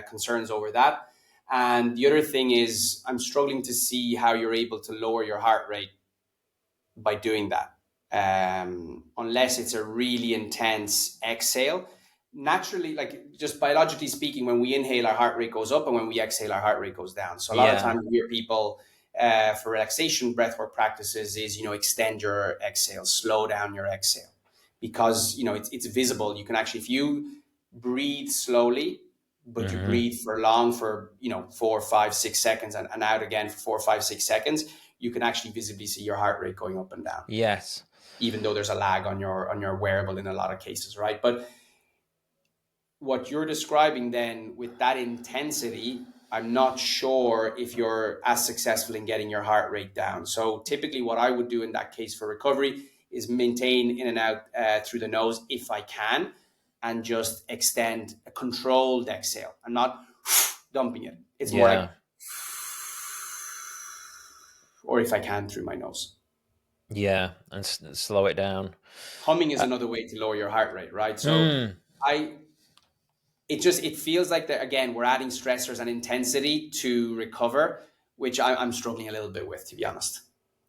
concerns over that. And the other thing is I'm struggling to see how you're able to lower your heart rate by doing that, unless it's a really intense exhale. Naturally, like just biologically speaking, when we inhale, our heart rate goes up, and when we exhale, our heart rate goes down. So a lot of Yeah. times we hear people for relaxation breathwork practices is, extend your exhale, slow down your exhale, because it's visible. You can actually, if you breathe slowly, but you breathe for long, for 4, 5, 6 seconds, and out again for 4, 5, 6 seconds, you can actually visibly see your heart rate going up and down. Yes. Even though there's a lag on your wearable in a lot of cases, right? But what you're describing then with that intensity, I'm not sure if you're as successful in getting your heart rate down. So typically what I would do in that case for recovery is maintain in and out through the nose if I can, and just extend a controlled exhale. I'm not dumping it. It's more like, or if I can, through my nose. Yeah, and slow it down. Humming is another way to lower your heart rate, right? So it feels like that, again, we're adding stressors and intensity to recover, which I'm struggling a little bit with, to be honest.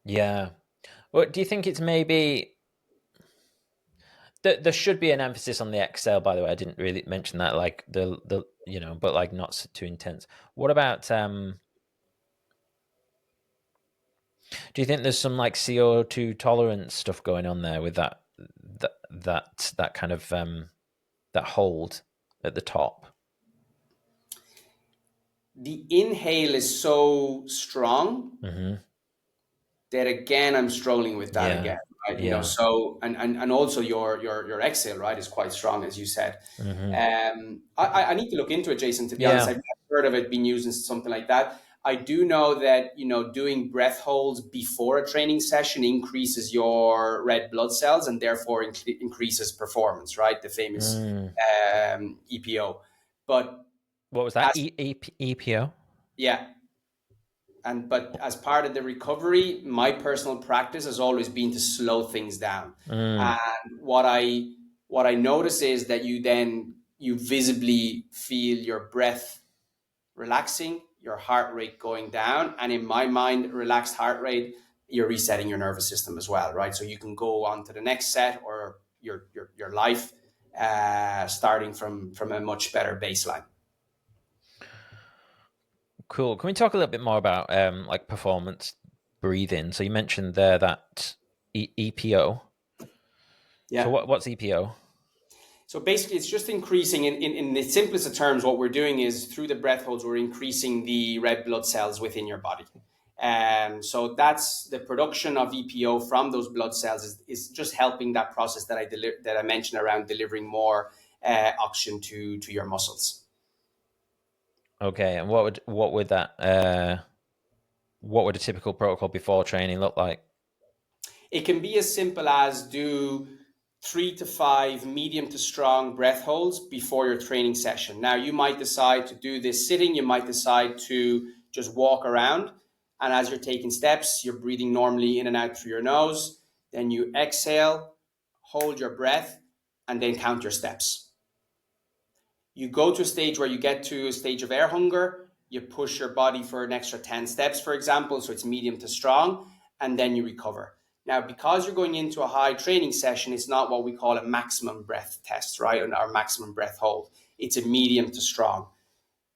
Yeah. Well, do you think it's maybe there should be an emphasis on the exhale? By the way, I didn't really mention that, like the but like not too intense. What about do you think there's some like CO2 tolerance stuff going on there with that kind of that hold? at the top? The inhale is so strong Mm-hmm. that again I'm struggling with that Yeah. again, right? Yeah. So and also your exhale, right, is quite strong, as you said. Mm-hmm. I need to look into it, Jason, to be honest. Yeah. I've never heard of it being used in something like that. I do know that, doing breath holds before a training session increases your red blood cells and therefore increases performance, right? The famous Mm. EPO. But What was that? as EPO? yeah, but as part of the recovery, my personal practice has always been to slow things down. Mm. And what I notice is that you visibly feel your breath relaxing, your heart rate going down, and in my mind, relaxed heart rate, you're resetting your nervous system as well, right? So you can go on to the next set or your life, starting from a much better baseline. Cool. Can we talk a little bit more about like performance breathing? So you mentioned there that EPO. So Yeah. what's EPO? So basically, it's just increasing in the simplest of terms. What we're doing is through the breath holds, we're increasing the red blood cells within your body. So that's the production of EPO from those blood cells is just helping that process that I mentioned around delivering more oxygen to your muscles. Okay, and what would that what would a typical protocol before training look like? It can be as simple as do 3 to 5 medium to strong breath holds before your training session. Now, you might decide to do this sitting, you might decide to just walk around. And as you're taking steps, you're breathing normally in and out through your nose. Then you exhale, hold your breath, and then count your steps. You go to a stage where you get to a stage of air hunger, you push your body for an extra 10 steps, for example, so it's medium to strong, and then you recover. Now, because you're going into a high training session, it's not what we call a maximum breath test, right? Or maximum breath hold. It's a medium to strong.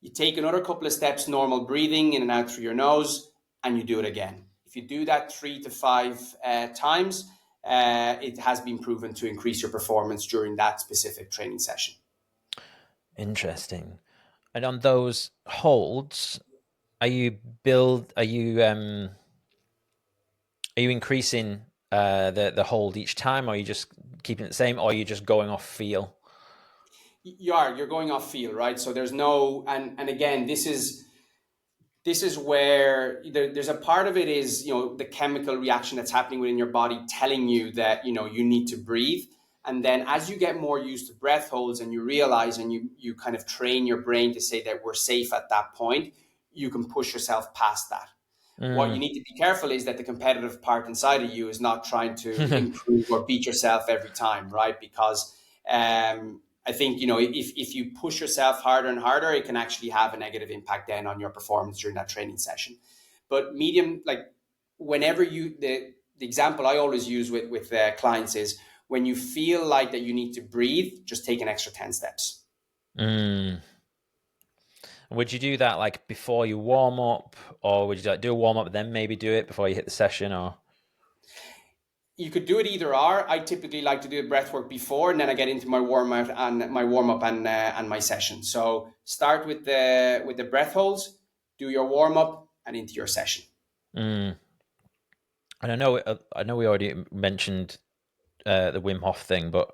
You take another couple of steps, normal breathing in and out through your nose, and you do it again. If you do that 3 to 5 times, it has been proven to increase your performance during that specific training session. Interesting. And on those holds, are you build are you increasing the hold each time, or are you just keeping it the same, or are you just going off feel? You're going off feel, right? So there's no, and again, this is where there's a part of it is, the chemical reaction that's happening within your body telling you that, you need to breathe. And then as you get more used to breath holds and you realize and you kind of train your brain to say that we're safe at that point, you can push yourself past that. What you Mm. need to be careful is that the competitive part inside of you is not trying to improve or beat yourself every time, right? Because I think, if you push yourself harder and harder, it can actually have a negative impact then on your performance during that training session. But medium, like whenever the example I always use with clients is when you feel like that you need to breathe, just take an extra 10 steps. Mm. Would you do that like before you warm up, or would you like do a warm up then maybe do it before you hit the session? Or You could do it either or. I typically like to do the breath work before, and then I get into my warm up and my session. So start with the breath holds, do your warm up, and into your session. mm. And I know we already mentioned the Wim Hof thing, but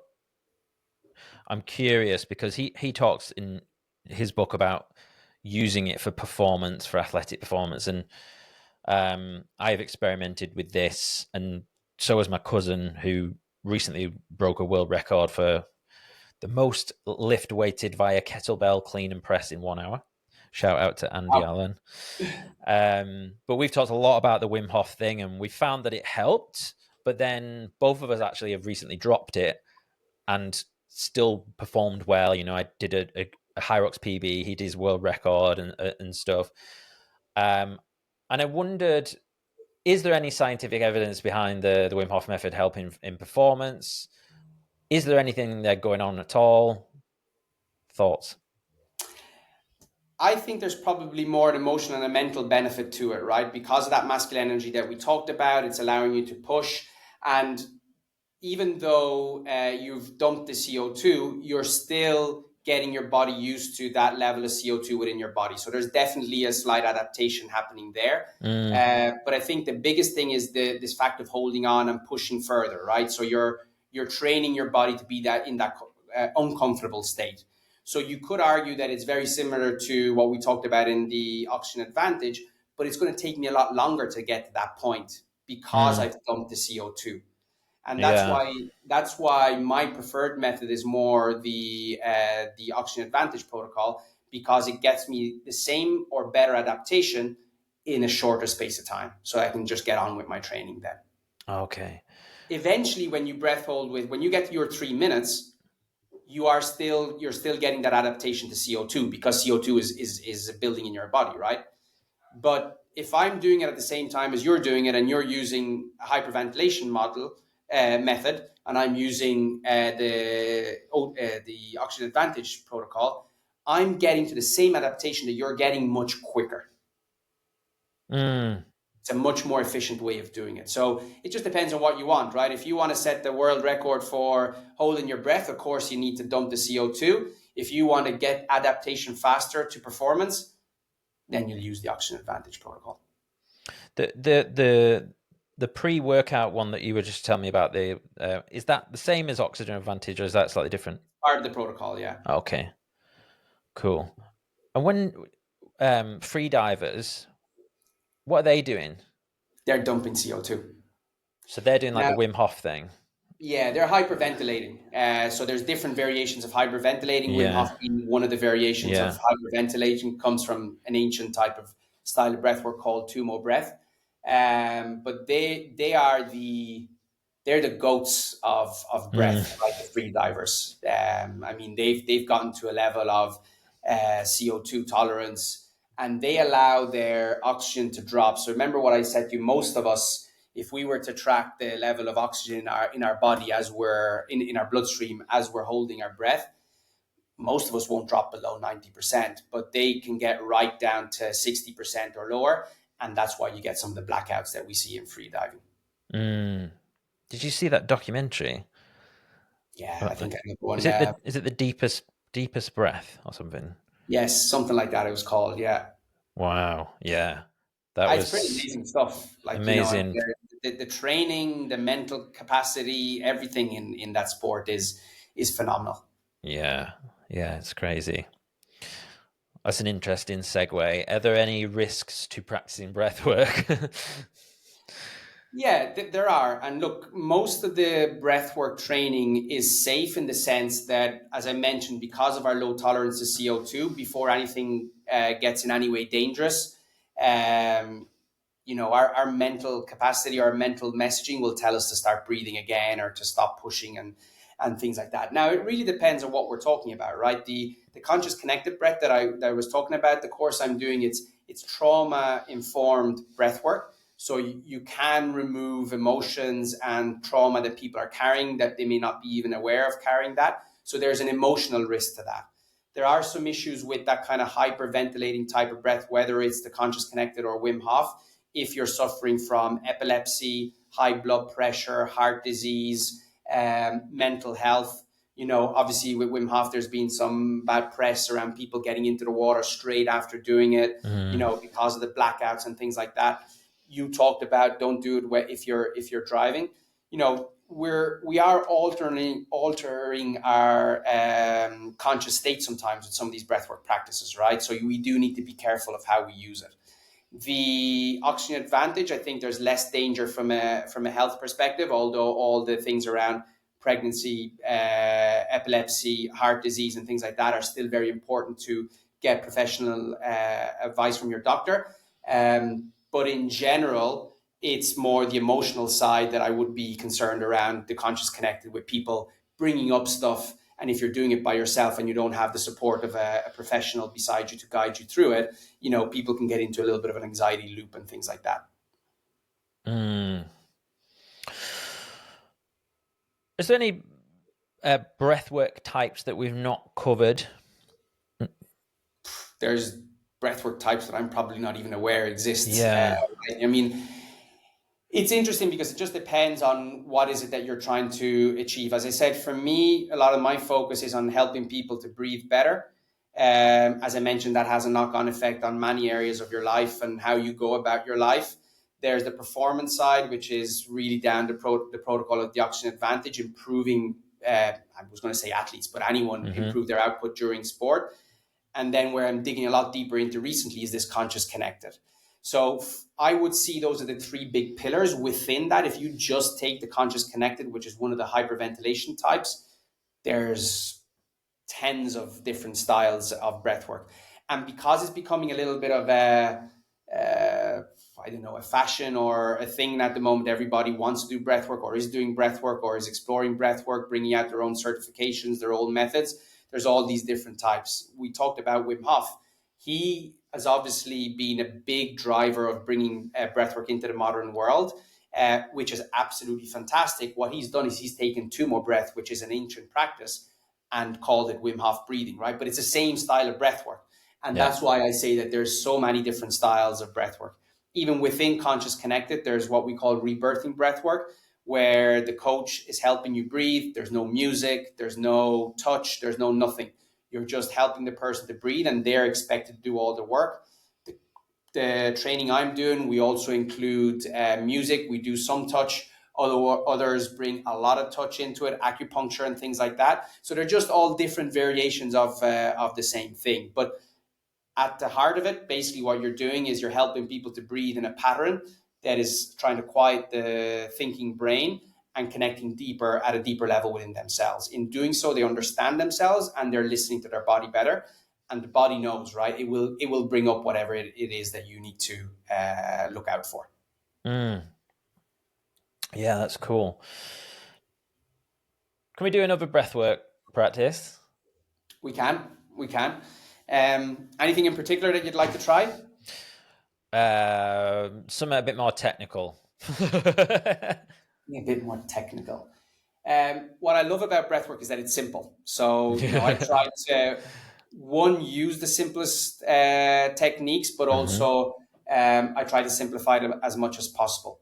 I'm curious because he talks in his book about using it for performance, for athletic performance, and I've experimented with this, and so has my cousin, who recently broke a world record for the most lift weighted via kettlebell clean and press in 1 hour. Shout out to Andy Wow. Allen. But we've talked a lot about the Wim Hof thing, and we found that it helped. But then both of us actually have recently dropped it and still performed well. I did a HYROX PB. He did his world record and stuff. And I wondered, is there any scientific evidence behind the Wim Hof method helping in performance? Is there anything there going on at all? Thoughts? I think there's probably more an emotional and a mental benefit to it, right? Because of that masculine energy that we talked about, it's allowing you to push. And even though you've dumped the CO2, you're still getting your body used to that level of CO2 within your body. So there's definitely a slight adaptation happening there. But I think the biggest thing is this fact of holding on and pushing further, right? So you're training your body to be that in that uncomfortable state. So you could argue that it's very similar to what we talked about in the oxygen advantage, but it's going to take me a lot longer to get to that point because I've dumped the CO2. And that's why my preferred method is more the oxygen advantage protocol, because it gets me the same or better adaptation in a shorter space of time, so I can just get on with my training then. Okay. Eventually, when you breath hold when you get to your 3 minutes, you're still getting that adaptation to CO2, because CO2 is building in your body, right? But if I'm doing it at the same time as you're doing it, and you're using a hyperventilation method, and I'm using the oxygen advantage protocol, I'm getting to the same adaptation that you're getting much quicker. It's a much more efficient way of doing it. So it just depends on what you want, right? If you want to set the world record for holding your breath, of course, you need to dump the CO2. If you want to get adaptation faster to performance, then you'll use the oxygen advantage protocol. The pre-workout one that you were just telling me about, is that the same as oxygen advantage, or is that slightly different? Part of the protocol, yeah. Okay, cool. And when free divers, what are they doing? They're dumping CO2. So they're doing like the Wim Hof thing. Yeah, they're hyperventilating. So there's different variations of hyperventilating. Wim Hof being one of the variations of hyperventilation, comes from an ancient type of style of breathwork called Tumo breath. But they're the goats of breath, like the free divers. I mean, they've gotten to a level of CO2 tolerance, and they allow their oxygen to drop. So remember what I said to you, most of us, if we were to track the level of oxygen in our body as we're in our bloodstream as we're holding our breath, most of us won't drop below 90%, but they can get right down to 60% or lower. And that's why you get some of the blackouts that we see in free diving. Did you see that documentary? Yeah, I think I know one. Is it the deepest breath or something? Yes, something like that it was called, yeah. Wow, yeah. That was pretty amazing stuff. Like, amazing. The training, the mental capacity, everything in that sport is phenomenal. Yeah, it's crazy. That's an interesting segue. Are there any risks to practicing breath work? Yeah, there are. And look, most of the breathwork training is safe in the sense that, as I mentioned, because of our low tolerance to CO2, before anything gets in any way dangerous, our mental capacity, our mental messaging will tell us to start breathing again or to stop pushing and things like that. Now, it really depends on what we're talking about, right? The conscious connected breath that I was talking about, the course I'm doing, it's trauma informed breath work. So you can remove emotions and trauma that people are carrying that they may not be even aware of carrying that. So there's an emotional risk to that. There are some issues with that kind of hyperventilating type of breath, whether it's the conscious connected or Wim Hof. If you're suffering from epilepsy, high blood pressure, heart disease, mental health, obviously with Wim Hof, there's been some bad press around people getting into the water straight after doing it, because of the blackouts and things like that. You talked about don't do it if you're driving. We are altering our conscious state sometimes with some of these breathwork practices, right? So we do need to be careful of how we use it. The oxygen advantage, I think there's less danger from a health perspective, although all the things around pregnancy, epilepsy, heart disease, and things like that are still very important to get professional advice from your doctor. But in general, it's more the emotional side that I would be concerned around, the conscious connected with people bringing up stuff. And if you're doing it by yourself and you don't have the support of a professional beside you to guide you through it, people can get into a little bit of an anxiety loop and things like that. Is there any breathwork types that we've not covered? There's breathwork types that I'm probably not even aware exist. Yeah. I mean, It's interesting because it just depends on what is it that you're trying to achieve. As I said, for me, a lot of my focus is on helping people to breathe better. As I mentioned, that has a knock-on effect on many areas of your life and how you go about your life. There's the performance side, which is really down the protocol of the oxygen advantage, improving, I was going to say athletes, but anyone improve their output during sport. And then where I'm digging a lot deeper into recently is this conscious connected. So I would see those are the three big pillars within that. If you just take the conscious connected, which is one of the hyperventilation types, there's tens of different styles of breath work. And because it's becoming a little bit of I don't know, a fashion or a thing at the moment, everybody wants to do breath work or is doing breath work or is exploring breath work, bringing out their own certifications, their own methods. There's all these different types. We talked about Wim Hof. He has obviously been a big driver of bringing breathwork into the modern world, which is absolutely fantastic. What he's done is he's taken Tumo breath, which is an ancient practice, and called it Wim Hof breathing, right? But it's the same style of breathwork. And that's why I say that there's so many different styles of breathwork. Even within Conscious Connected, there's what we call rebirthing breathwork, where the coach is helping you breathe. There's no music, there's no touch, there's no nothing. You're just helping the person to breathe, and they're expected to do all the work. The training I'm doing, we also include music. We do some touch, although others bring a lot of touch into it, acupuncture and things like that. So they're just all different variations of the same thing. But at the heart of it, basically what you're doing is you're helping people to breathe in a pattern that is trying to quiet the thinking brain and connecting deeper at a deeper level within themselves. In doing so, they understand themselves and they're listening to their body better. And the body knows, right? It will bring up whatever it is that you need to look out for. Yeah, that's cool. Can we do another breathwork practice? We can. Anything in particular that you'd like to try? Something a bit more technical. A bit more technical. What I love about breathwork is that it's simple. So, I try to, one, use the simplest techniques, but also I try to simplify them as much as possible.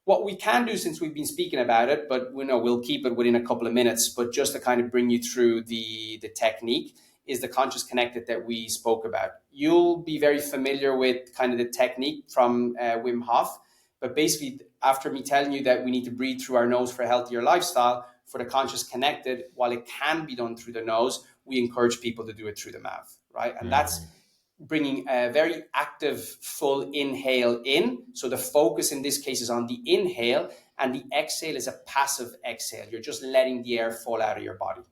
What we can do, since we've been speaking about it, but we'll keep it within a couple of minutes, but just to kind of bring you through the technique, is the conscious connected that we spoke about. You'll be very familiar with kind of the technique from Wim Hof, but basically after me telling you that we need to breathe through our nose for a healthier lifestyle, for the conscious connected, while it can be done through the nose, we encourage people to do it through the mouth, right? And that's bringing a very active full inhale in. So the focus in this case is on the inhale, and the exhale is a passive exhale. You're just letting the air fall out of your body.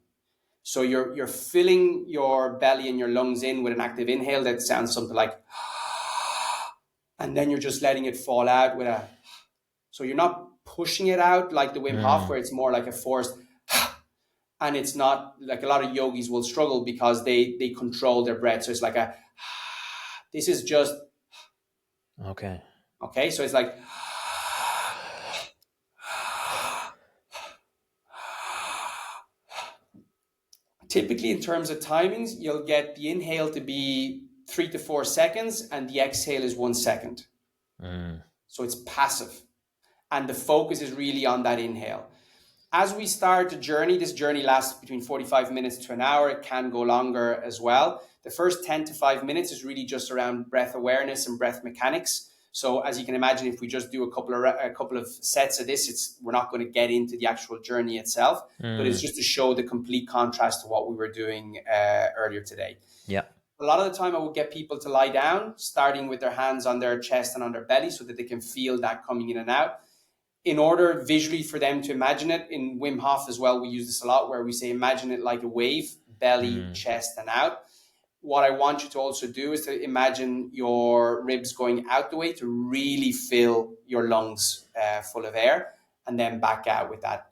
So you're filling your belly and your lungs in with an active inhale that sounds something like, and then you're just letting it fall out with a, so you're not pushing it out like the Wim Hof, where it's more like a forced, and it's not like a lot of yogis will struggle because they control their breath. So it's like a, this is just, Okay. So it's like, typically in terms of timings, you'll get the inhale to be 3 to 4 seconds and the exhale is 1 second. So it's passive. And the focus is really on that inhale. As we start a journey, this journey lasts between 45 minutes to an hour. It can go longer as well. The first 10 to 5 minutes is really just around breath awareness and breath mechanics. So as you can imagine, if we just do a couple of sets of this, we're not going to get into the actual journey itself, but it's just to show the complete contrast to what we were doing earlier today. Yeah. A lot of the time I would get people to lie down, starting with their hands on their chest and on their belly so that they can feel that coming in and out. In order visually for them to imagine it, in Wim Hof as well, we use this a lot where we say, imagine it like a wave, belly, chest, and out. What I want you to also do is to imagine your ribs going out the way to really fill your lungs full of air, and then back out with that.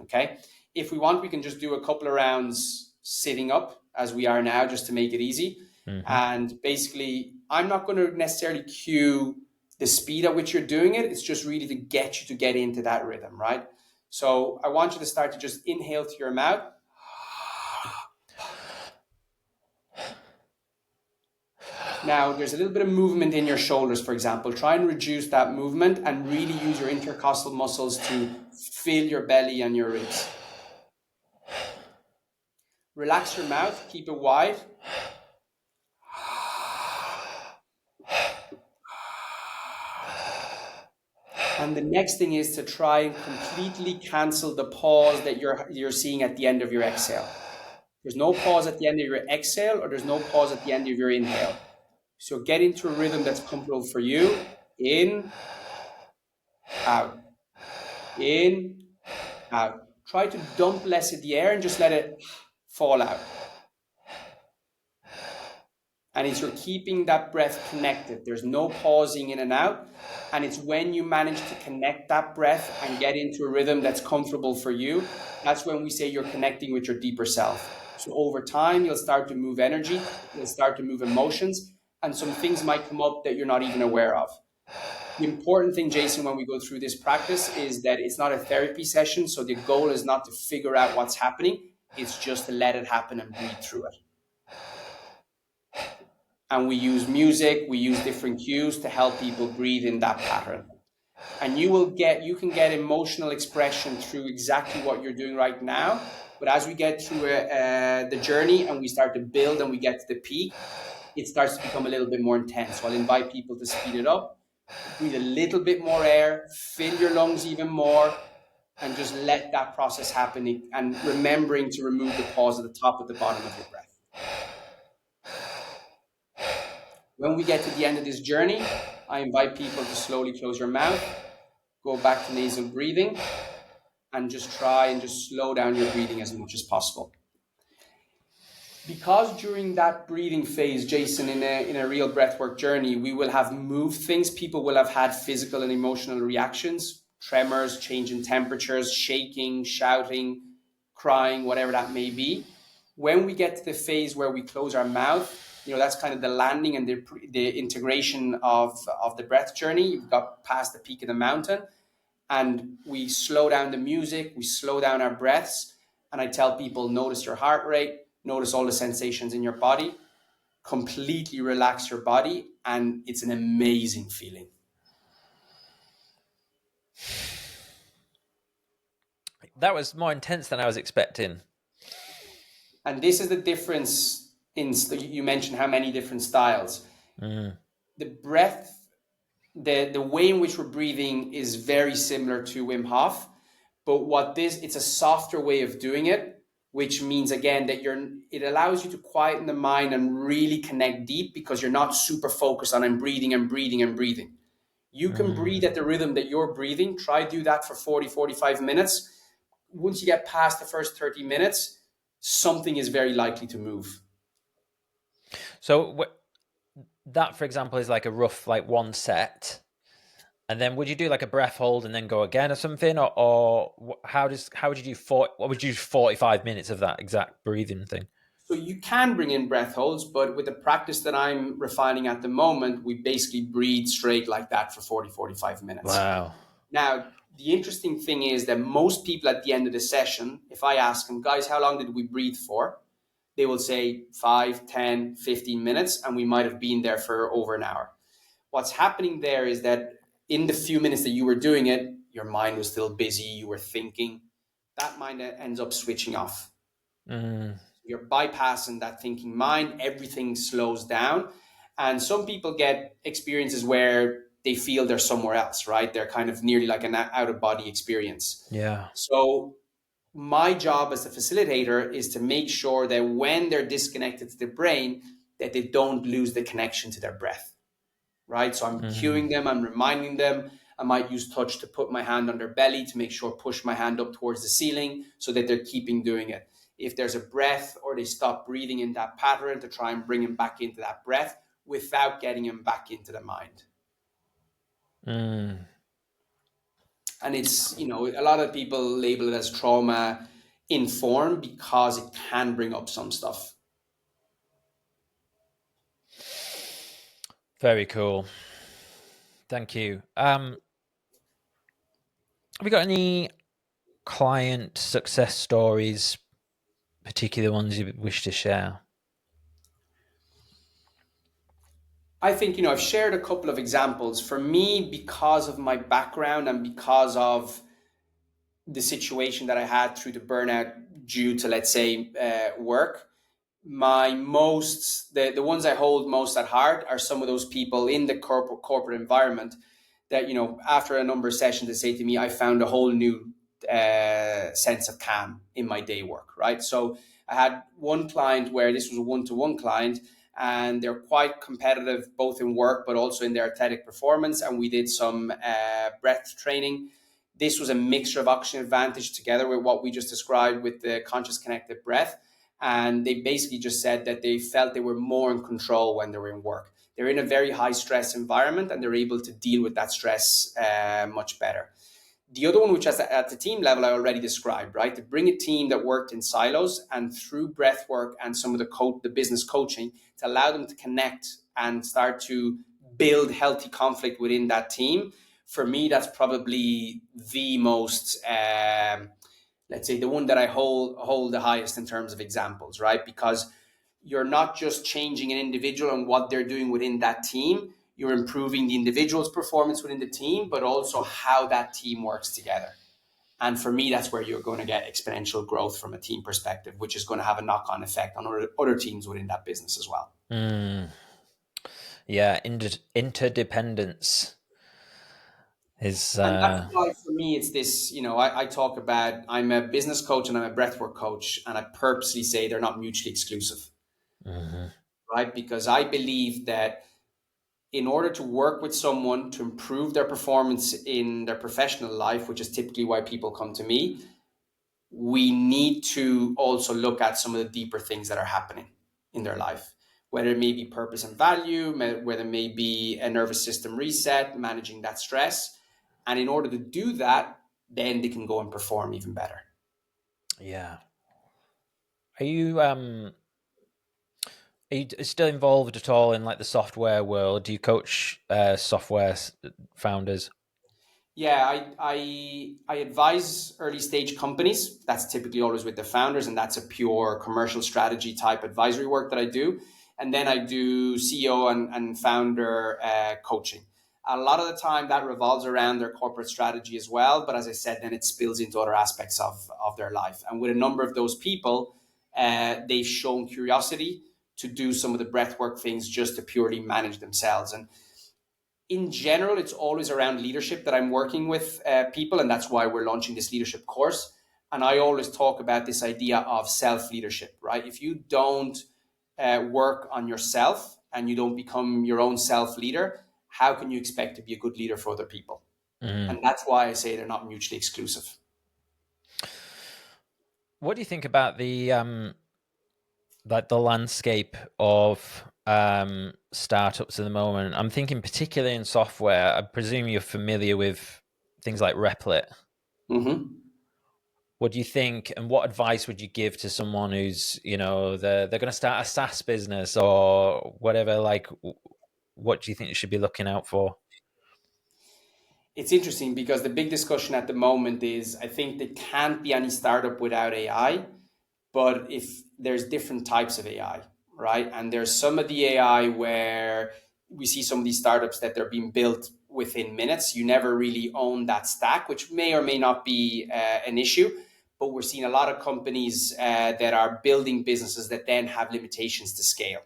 Okay. If we want, we can just do a couple of rounds sitting up as we are now, just to make it easy. And basically, I'm not going to necessarily cue the speed at which you're doing it. It's just really to get you to get into that rhythm, right? So I want you to start to just inhale through your mouth. Now, there's a little bit of movement in your shoulders, for example. Try and reduce that movement and really use your intercostal muscles to fill your belly and your ribs. Relax your mouth, keep it wide. And the next thing is to try and completely cancel the pause that you're seeing at the end of your exhale. There's no pause at the end of your exhale, or there's no pause at the end of your inhale. So get into a rhythm that's comfortable for you. In, out, in, out. Try to dump less of the air and just let it fall out. And it's you're keeping that breath connected. There's no pausing in and out. And it's when you manage to connect that breath and get into a rhythm that's comfortable for you, that's when we say you're connecting with your deeper self. So over time, you'll start to move energy, you'll start to move emotions, and some things might come up that you're not even aware of. The important thing, Jason, when we go through this practice is that it's not a therapy session. So the goal is not to figure out what's happening. It's just to let it happen and breathe through it. And we use music, we use different cues to help people breathe in that pattern. And you can get emotional expression through exactly what you're doing right now. But as we get through the journey and we start to build and we get to the peak, it starts to become a little bit more intense. So I'll invite people to speed it up, breathe a little bit more air, fill your lungs even more, and just let that process happen. And remembering to remove the pause at the top of the bottom of your breath. When we get to the end of this journey, I invite people to slowly close your mouth, go back to nasal breathing, and just try and just slow down your breathing as much as possible. Because during that breathing phase, Jason, in a real breathwork journey, we will have moved things. People will have had physical and emotional reactions, tremors, change in temperatures, shaking, shouting, crying, whatever that may be. When we get to the phase where we close our mouth, that's kind of the landing and the integration of the breath journey. You've got past the peak of the mountain, and we slow down the music, we slow down our breaths, and I tell people, notice your heart rate, notice all the sensations in your body, completely relax your body, and it's an amazing feeling. That was more intense than I was expecting. And this is the difference you mentioned how many different styles. The breath, the way in which we're breathing is very similar to Wim Hof, but it's a softer way of doing it, which means again that it allows you to quieten the mind and really connect deep, because you're not super focused on I'm breathing and breathing and breathing. You can breathe at the rhythm that you're breathing. Try do that for 40, 45 minutes. Once you get past the first 30 minutes, something is very likely to move. So that, for example, is like a rough, like one set. And then would you do like a breath hold and then go again or something? Or how would you do what would you do 45 minutes of that exact breathing thing? So you can bring in breath holds, but with the practice that I'm refining at the moment, we basically breathe straight like that for 40, 45 minutes. Wow. Now, the interesting thing is that most people at the end of the session, if I ask them, guys, how long did we breathe for? They will say 5, 10, 15 minutes, and we might have been there for over an hour. What's happening there is that in the few minutes that you were doing it, your mind was still busy, you were thinking. That mind ends up switching off. You're bypassing that thinking mind, everything slows down. And some people get experiences where they feel they're somewhere else, right? They're kind of nearly like an out-of-body experience. Yeah. So my job as a facilitator is to make sure that when they're disconnected to the brain, that they don't lose the connection to their breath, right? So I'm cueing them, I'm reminding them. I might use touch to put my hand on their belly to make sure, push my hand up towards the ceiling so that they're keeping doing it. If there's a breath or they stop breathing in that pattern, to try and bring them back into that breath without getting them back into the mind. And it's, a lot of people label it as trauma informed because it can bring up some stuff. Very cool. Thank you. Have you got any client success stories, particular ones you wish to share? I think, I've shared a couple of examples. For me, because of my background and because of the situation that I had through the burnout due to, let's say, work, the ones I hold most at heart are some of those people in the corporate environment that, after a number of sessions, they say to me, I found a whole new sense of calm in my day work, right? So I had one client where this was a one-to-one client, and they're quite competitive both in work but also in their athletic performance, and we did some breath training. This was a mixture of oxygen advantage together with what we just described with the conscious connected breath. And they basically just said that they felt they were more in control when they were in work. They're in a very high stress environment and they're able to deal with that stress much better. The other one, which is at the team level, I already described, right? To bring a team that worked in silos, and through breath work and some of the business coaching, to allow them to connect and start to build healthy conflict within that team. For me, that's probably the most, let's say, the one that I hold the highest in terms of examples, right? Because you're not just changing an individual and what they're doing within that team. You're improving the individual's performance within the team, but also how that team works together. And for me, that's where you're going to get exponential growth from a team perspective, which is going to have a knock-on effect on other teams within that business as well. Yeah, interdependence is And that's why for me, it's this, I talk about, I'm a business coach and I'm a breathwork coach, and I purposely say they're not mutually exclusive, mhm. right? Because I believe that in order to work with someone to improve their performance in their professional life, which is typically why people come to me, we need to also look at some of the deeper things that are happening in their life, whether it may be purpose and value, whether it may be a nervous system reset, managing that stress. And in order to do that, then they can go and perform even better. Yeah. Are you still involved at all in like the software world? Do you coach software founders? Yeah, I advise early stage companies. That's typically always with the founders, and that's a pure commercial strategy type advisory work that I do. And then I do CEO and founder coaching. A lot of the time that revolves around their corporate strategy as well. But as I said, then it spills into other aspects of their life. And with a number of those people, they've shown curiosity to do some of the breathwork things just to purely manage themselves. And in general, it's always around leadership that I'm working with people, and that's why we're launching this leadership course. And I always talk about this idea of self leadership, right? If you don't work on yourself and you don't become your own self leader, how can you expect to be a good leader for other people? Mm. And that's why I say they're not mutually exclusive. What do you think about the like the landscape of startups at the moment? I'm thinking particularly in software. I presume you're familiar with things like Replit. Mm-hmm. What do you think, and what advice would you give to someone who's, they're going to start a SaaS business or whatever? Like, what do you think you should be looking out for? It's interesting because the big discussion at the moment is I think there can't be any startup without AI. But if there's different types of AI, right? And there's some of the AI where we see some of these startups that they're being built within minutes. You never really own that stack, which may or may not be an issue. But we're seeing a lot of companies that are building businesses that then have limitations to scale.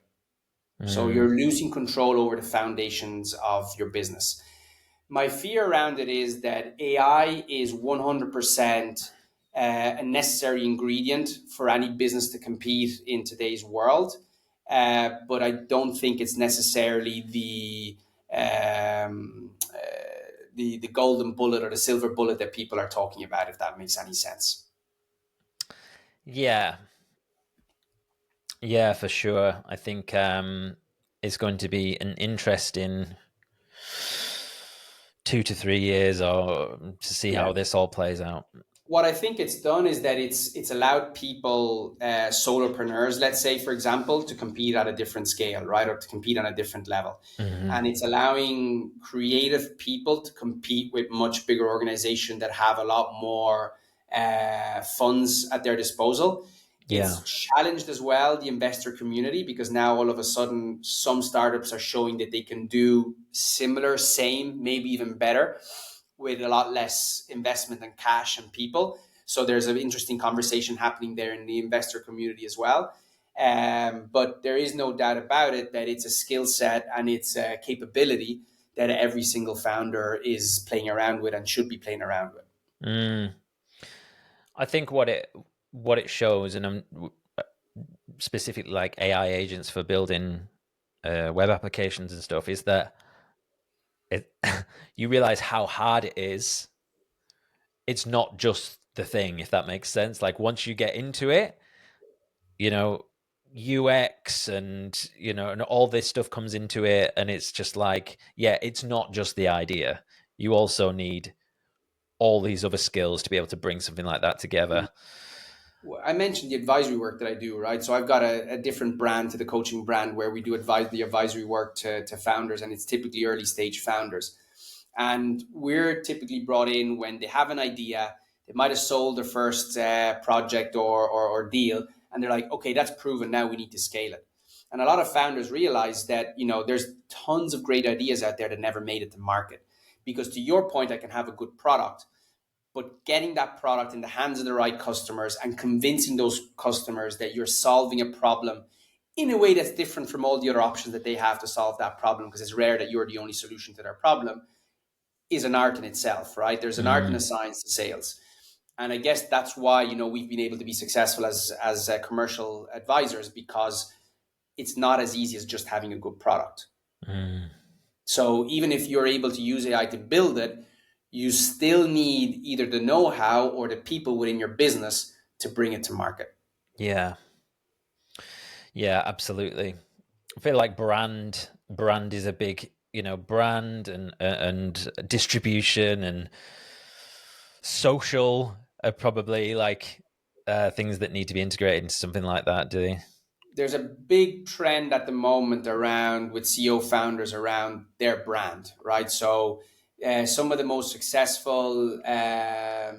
So Mm, you're losing control over the foundations of your business. My fear around it is that AI is 100% a necessary ingredient for any business to compete in today's world. But I don't think it's necessarily the golden bullet or the silver bullet that people are talking about, if that makes any sense. yeah, yeah, for sure. I think it's going to be an interesting 2 to 3 years or to see Yeah. how this all plays out. What I think it's done is that it's allowed people, solopreneurs, let's say, for example, to compete at a different scale, right, or to compete on a different level, Hmm. and it's allowing creative people to compete with much bigger organizations that have a lot more funds at their disposal. Yeah. It's challenged as well the investor community, because now all of a sudden some startups are showing that they can do similar, same, maybe even better with a lot less investment and cash and people. So there's an interesting conversation happening there in the investor community as well. But there is no doubt about it that it's a skill set and it's a capability that every single founder is playing around with and should be playing around with. I think what it shows, and I'm specifically like AI agents for building web applications and stuff, is that it, you realize how hard it is. It's not just the thing, if that makes sense. Like once you get into it, you know, UX and and all this stuff comes into it, and it's just like, yeah, it's not just the idea. You also need all these other skills to be able to bring something like that together. I mentioned the advisory work that I do, right? So I've got a different brand to the coaching brand where we do the advisory work to founders, and it's typically early stage founders. And we're typically brought in when they have an idea, they might have sold their first project or deal, and they're like, okay, that's proven, now we need to scale it. And a lot of founders realize that, there's tons of great ideas out there that never made it to market. Because to your point, I can have a good product, but getting that product in the hands of the right customers and convincing those customers that you're solving a problem in a way that's different from all the other options that they have to solve that problem, because it's rare that you're the only solution to their problem, is an art in itself, right? There's an art and a science to sales. And I guess that's why, we've been able to be successful as commercial advisors, because it's not as easy as just having a good product. So even if you're able to use AI to build it, you still need either the know-how or the people within your business to bring it to market. Yeah. Yeah, absolutely. I feel like brand is a big, brand and distribution and social are probably like things that need to be integrated into something like that. Do they? There's a big trend at the moment around with CEO founders around their brand, right? So some of the most successful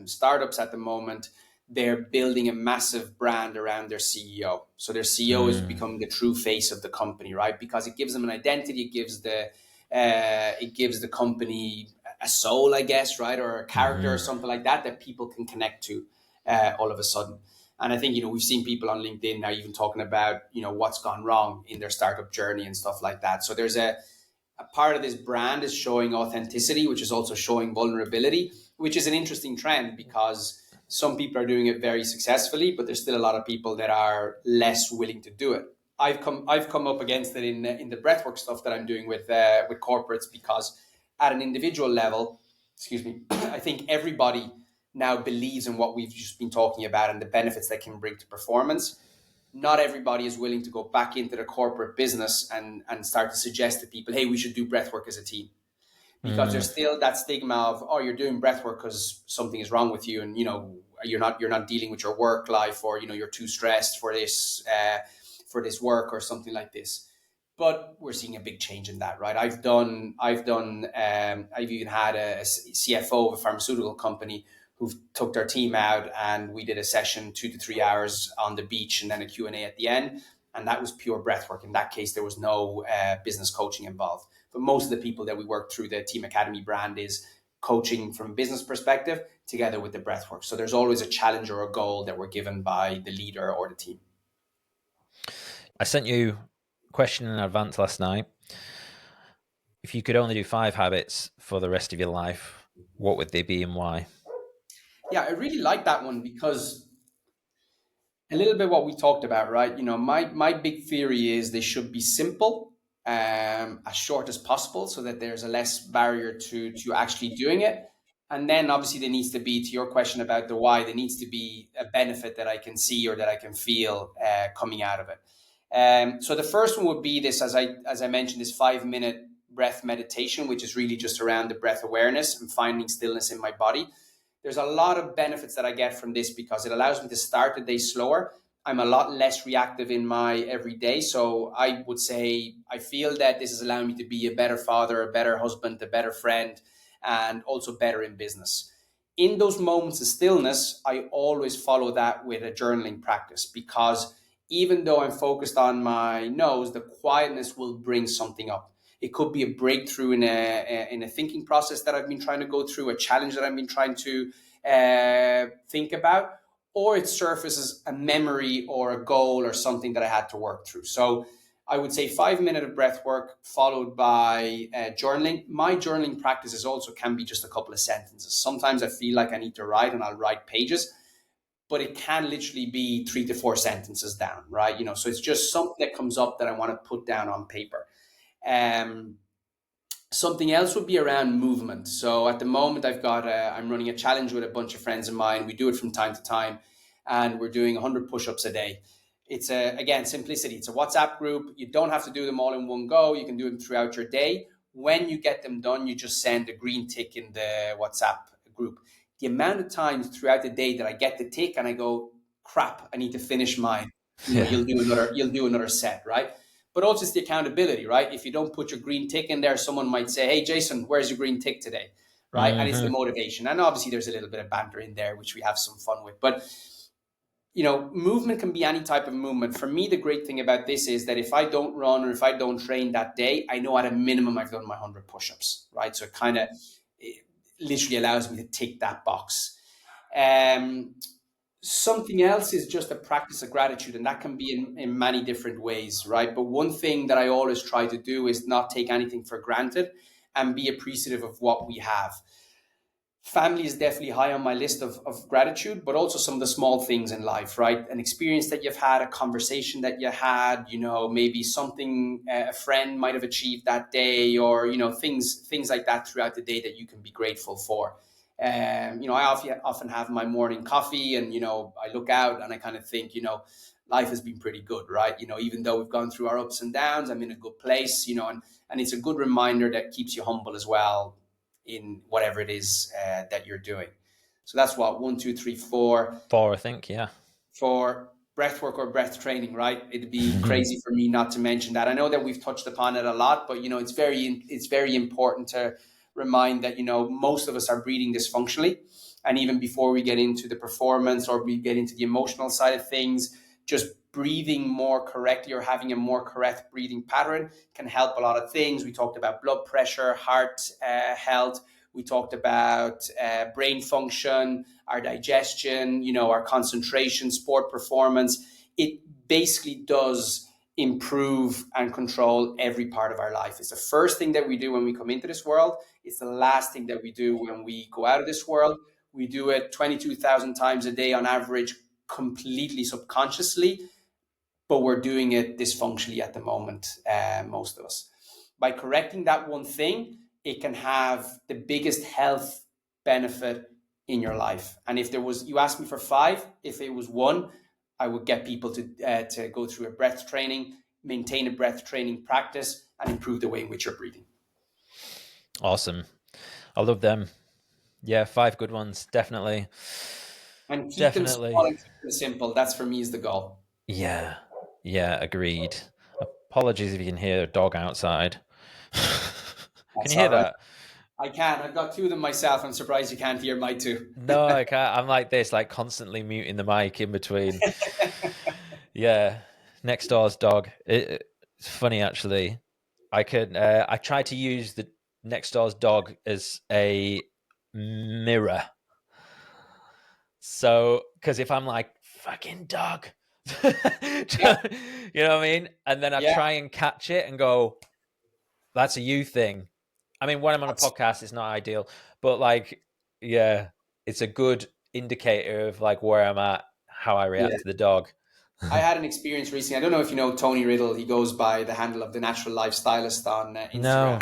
startups at the moment, they're building a massive brand around their CEO. So their CEO is becoming the true face of the company, right? Because it gives them an identity, it gives the company a soul, I guess, right, or a character or something like that that people can connect to all of a sudden. And I think, we've seen people on LinkedIn now even talking about, what's gone wrong in their startup journey and stuff like that. So there's a part of this brand is showing authenticity, which is also showing vulnerability, which is an interesting trend because some people are doing it very successfully, but there's still a lot of people that are less willing to do it. I've come up against it in the breathwork stuff that I'm doing with corporates, because at an individual level, I think everybody now believes in what we've just been talking about and the benefits that can bring to performance. Not everybody is willing to go back into the corporate business and start to suggest to people, hey, we should do breathwork as a team. Because there's still that stigma of, oh, you're doing breathwork because something is wrong with you, and you're not dealing with your work life, or you're too stressed for this work or something like this. But we're seeing a big change in that, right? I've even had a CFO of a pharmaceutical company who took their team out, and we did a session 2 to 3 hours on the beach and then a Q&A at the end. And that was pure breathwork. In that case, there was no business coaching involved. But most of the people that we work through the Team Academy brand is coaching from a business perspective together with the breathwork. So there's always a challenge or a goal that we're given by the leader or the team. I sent you a question in advance last night. If you could only do 5 habits for the rest of your life, what would they be and why? Yeah, I really like that one, because a little bit what we talked about, right? My big theory is they should be simple, as short as possible, so that there's a less barrier to actually doing it. And then obviously there needs to be, to your question about the why, there needs to be a benefit that I can see or that I can feel coming out of it. So the first one would be this, as I mentioned, this 5-minute breath meditation, which is really just around the breath awareness and finding stillness in my body. There's a lot of benefits that I get from this because it allows me to start the day slower. I'm a lot less reactive in my everyday. So I would say I feel that this is allowing me to be a better father, a better husband, a better friend, and also better in business. in those moments of stillness, I always follow that with a journaling practice, because even though I'm focused on my nose, the quietness will bring something up. It could be a breakthrough in a thinking process that I've been trying to go through, a challenge that I've been trying to think about, or it surfaces a memory or a goal or something that I had to work through. So I would say 5 minutes of breath work followed by journaling. My journaling practices also can be just a couple of sentences. Sometimes I feel like I need to write and I'll write pages, but it can literally be 3 to 4 sentences down, right? So it's just something that comes up that I want to put down on paper. Something else would be around movement. So at the moment, I'm running a challenge with a bunch of friends of mine. We do it from time to time, and we're doing 100 push-ups a day. It's again, simplicity. It's a WhatsApp group. You don't have to do them all in one go. You can do them throughout your day. When you get them done, you just send a green tick in the WhatsApp group. The amount of times throughout the day that I get the tick and I go, crap, I need to finish mine. You'll do another set, right? But also it's the accountability, right? If you don't put your green tick in there, someone might say, hey, Jason, where's your green tick today? Right? And it's the motivation. And obviously there's a little bit of banter in there, which we have some fun with. But, movement can be any type of movement. For me, the great thing about this is that if I don't run or if I don't train that day, I know at a minimum I've done my 100 push-ups, right? So it literally allows me to tick that box. Something else is just a practice of gratitude, and that can be in many different ways, right? But one thing that I always try to do is not take anything for granted and be appreciative of what we have. Family is definitely high on my list of gratitude, but also some of the small things in life, right? An experience that you've had, a conversation that you had, maybe something a friend might have achieved that day, or, things like that throughout the day that you can be grateful for. I often have my morning coffee and, I look out and I kind of think, life has been pretty good, right? Even though we've gone through our ups and downs, I'm in a good place, and it's a good reminder that keeps you humble as well in whatever it is that you're doing. So that's what, 1, 2, 3, 4. 4, I think, yeah. For breath work or breath training, right? It'd be crazy for me not to mention that. I know that we've touched upon it a lot, but it's very important to remind that most of us are breathing dysfunctionally, and even before we get into the performance or we get into the emotional side of things, just breathing more correctly or having a more correct breathing pattern can help a lot of things. We talked about blood pressure, heart health. We talked about brain function, our digestion, our concentration, sport performance. It basically does improve and control every part of our life. It's the first thing that we do when we come into this world. It's the last thing that we do when we go out of this world. We do it 22,000 times a day on average, completely subconsciously, but we're doing it dysfunctionally at the moment, most of us. By correcting that one thing, it can have the biggest health benefit in your life. And if you asked me for 5, if it was 1, I would get people to go through a breath training, maintain a breath training practice, and improve the way in which you're breathing. Awesome. I love them. Yeah, 5 good ones, definitely. And keep them small and keep them simple. That's for me is the goal. Yeah, agreed. Apologies if you can hear a dog outside. Can you hear that? I can. I've got 2 of them myself. I'm surprised you can't hear my 2. No, I can't. I'm like this, like constantly muting the mic in between. Yeah, next door's dog. It's funny actually. I tried to use the next door's dog as a mirror. So, because if I'm like, fucking dog, you know what I mean? And then I try and catch it and go, that's a you thing. I mean, when I'm on a podcast, it's not ideal, but like, yeah, it's a good indicator of like where I'm at, how I react to the dog. I had an experience recently. I don't know if you know Tony Riddle. He goes by the handle of the Natural Lifestylist on Instagram. No.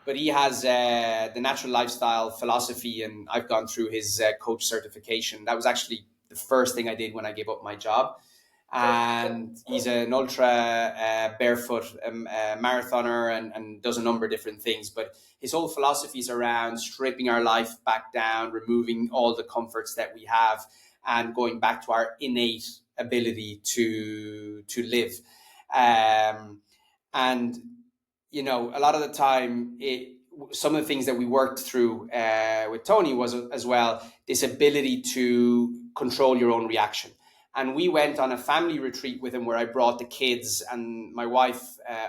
But he has the natural lifestyle philosophy, and I've gone through his coach certification. That was actually the first thing I did when I gave up my job. And he's an ultra barefoot marathoner and does a number of different things. But his whole philosophy is around stripping our life back down, removing all the comforts that we have, and going back to our innate ability to live. And a lot of the time some of the things that we worked through with Tony was as well this ability to control your own reaction. And we went on a family retreat with him where I brought the kids and my wife,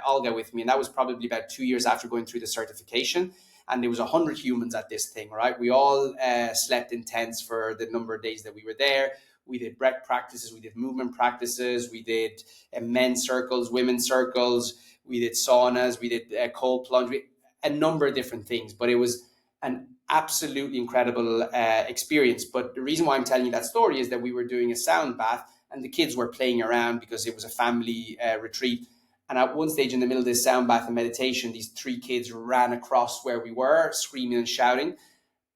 Olga, with me. And that was probably about 2 years after going through the certification. And there was 100 humans at this thing, right? We all slept in tents for the number of days that we were there. We did breath practices, we did movement practices, we did men's circles, women's circles, we did saunas, we did cold plunge, a number of different things. But it was an absolutely incredible experience. But the reason why I'm telling you that story is that we were doing a sound bath and the kids were playing around because it was a family retreat. And at one stage in the middle of this sound bath and meditation, these 3 kids ran across where we were, screaming and shouting.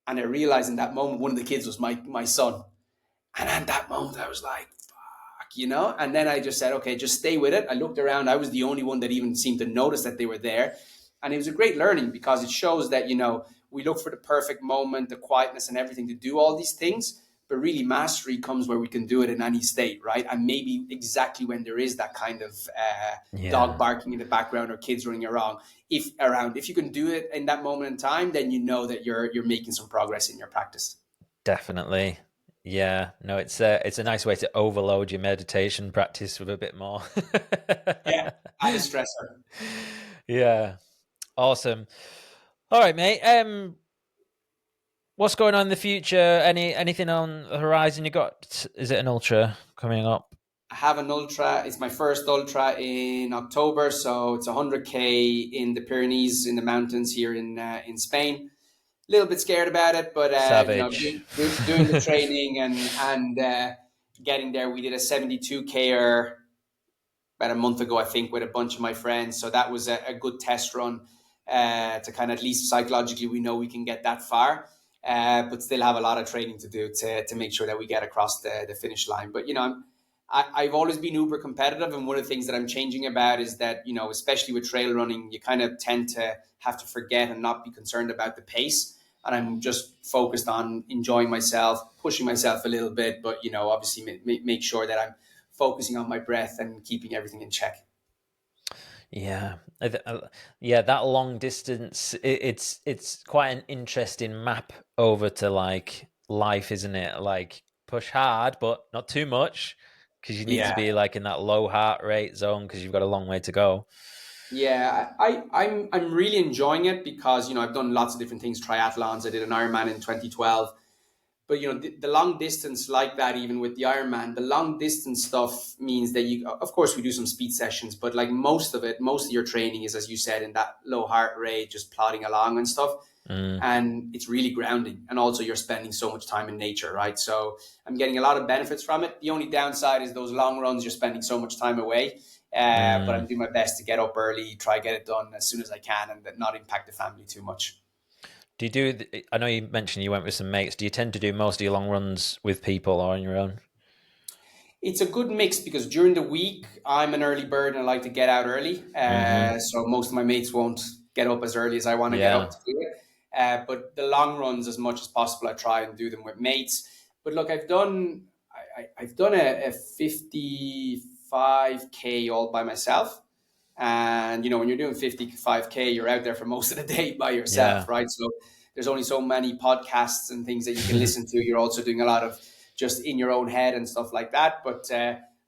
And I realized in that moment, one of the kids was my son. And at that moment, I was like, fuck. And then I just said, okay, just stay with it. I looked around. I was the only one that even seemed to notice that they were there. And it was a great learning because it shows that, we look for the perfect moment, the quietness and everything to do all these things. But really mastery comes where we can do it in any state, right? And maybe exactly when there is that kind of dog barking in the background or kids running around. If you can do it in that moment in time, then you know that you're making some progress in your practice. Definitely. Yeah, no, it's a nice way to overload your meditation practice with a bit more. Yeah, add a stressor. Yeah, awesome. All right, mate. What's going on in the future? Anything on the horizon? You got? Is it an ultra coming up? I have an ultra. It's my first ultra in October, so it's 100K in the Pyrenees, in the mountains here in Spain. A little bit scared about it, but Savage. doing the training and getting there. We did a 72K about a month ago, I think, with a bunch of my friends. So that was a good test run to kind of, at least psychologically, we know we can get that far, but still have a lot of training to do to make sure that we get across the finish line. But I've always been uber competitive, and one of the things that I'm changing about is that, especially with trail running, you kind of tend to have to forget and not be concerned about the pace. And I'm just focused on enjoying myself, pushing myself a little bit, but, obviously make sure that I'm focusing on my breath and keeping everything in check. Yeah, that long distance. It's quite an interesting map over to like life, isn't it? Like push hard, but not too much, because you need to Yeah. be like in that low heart rate zone because you've got a long way to go. Yeah, I'm really enjoying it because, I've done lots of different things, triathlons. I did an Ironman in 2012. But, the long distance like that, even with the Ironman, the long distance stuff means that of course, we do some speed sessions, but like most of your training is, as you said, in that low heart rate, just plodding along and stuff. And it's really grounding. And also you're spending so much time in nature, right? So I'm getting a lot of benefits from it. The only downside is those long runs, you're spending so much time away. But I'm doing my best to get up early, try get it done as soon as I can, and not impact the family too much. Do you do? I know you mentioned you went with some mates. Do you tend to do most of your long runs with people or on your own? It's a good mix because during the week I'm an early bird and I like to get out early. So most of my mates won't get up as early as I want to get Yeah. up to do it. But the long runs, as much as possible, I try and do them with mates. But look, I've done a 55K all by myself. And when you're doing 55K, you're out there for most of the day by yourself, right? So there's only so many podcasts and things that you can listen to. You're also doing a lot of just in your own head and stuff like that. But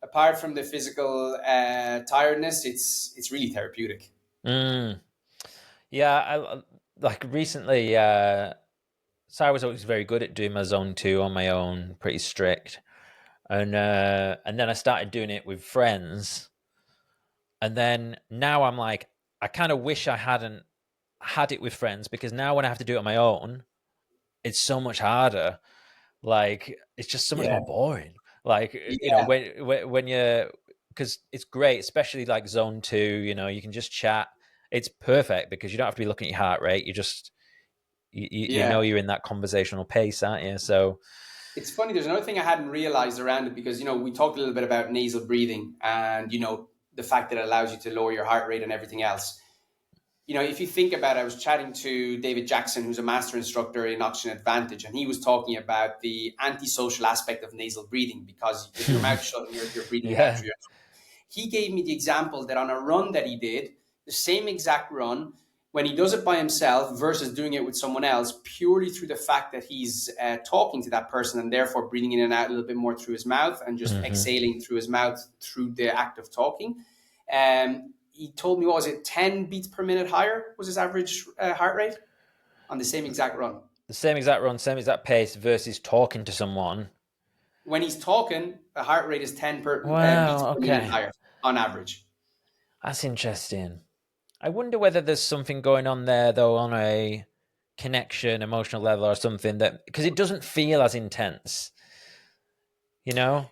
apart from the physical tiredness, it's really therapeutic. Yeah, I like recently. So I was always very good at doing my zone 2 on my own, pretty strict, and then I started doing it with friends, and then now I'm like, I kind of wish I hadn't had it with friends, because now when I have to do it on my own, it's so much harder. Like it's just so much Yeah, more boring. Like yeah, when you're, because it's great, especially like zone 2. You can just chat. It's perfect because you don't have to be looking at your heart rate. You yeah. know you're in that conversational pace, aren't you? So It's funny. There's another thing I hadn't realized around it because we talked a little bit about nasal breathing and the fact that it allows you to lower your heart rate and everything else. If you think about it, I was chatting to David Jackson, who's a master instructor in Oxygen Advantage, and he was talking about the antisocial aspect of nasal breathing because with your mouth shut and you're breathing it out yeah, through your. He gave me the example that on a run that he did, the same exact run, when he does it by himself versus doing it with someone else, purely through the fact that he's talking to that person and therefore breathing in and out a little bit more through his mouth and just exhaling through his mouth through the act of talking. He told me, what was it, 10 beats per minute higher was his average heart rate on the same exact run. The same exact run, same exact pace versus talking to someone. When he's talking, the heart rate is 10 beats per minute higher on average. That's interesting. I wonder whether there's something going on there, though, on a connection, emotional level or something, that because it doesn't feel as intense, you know?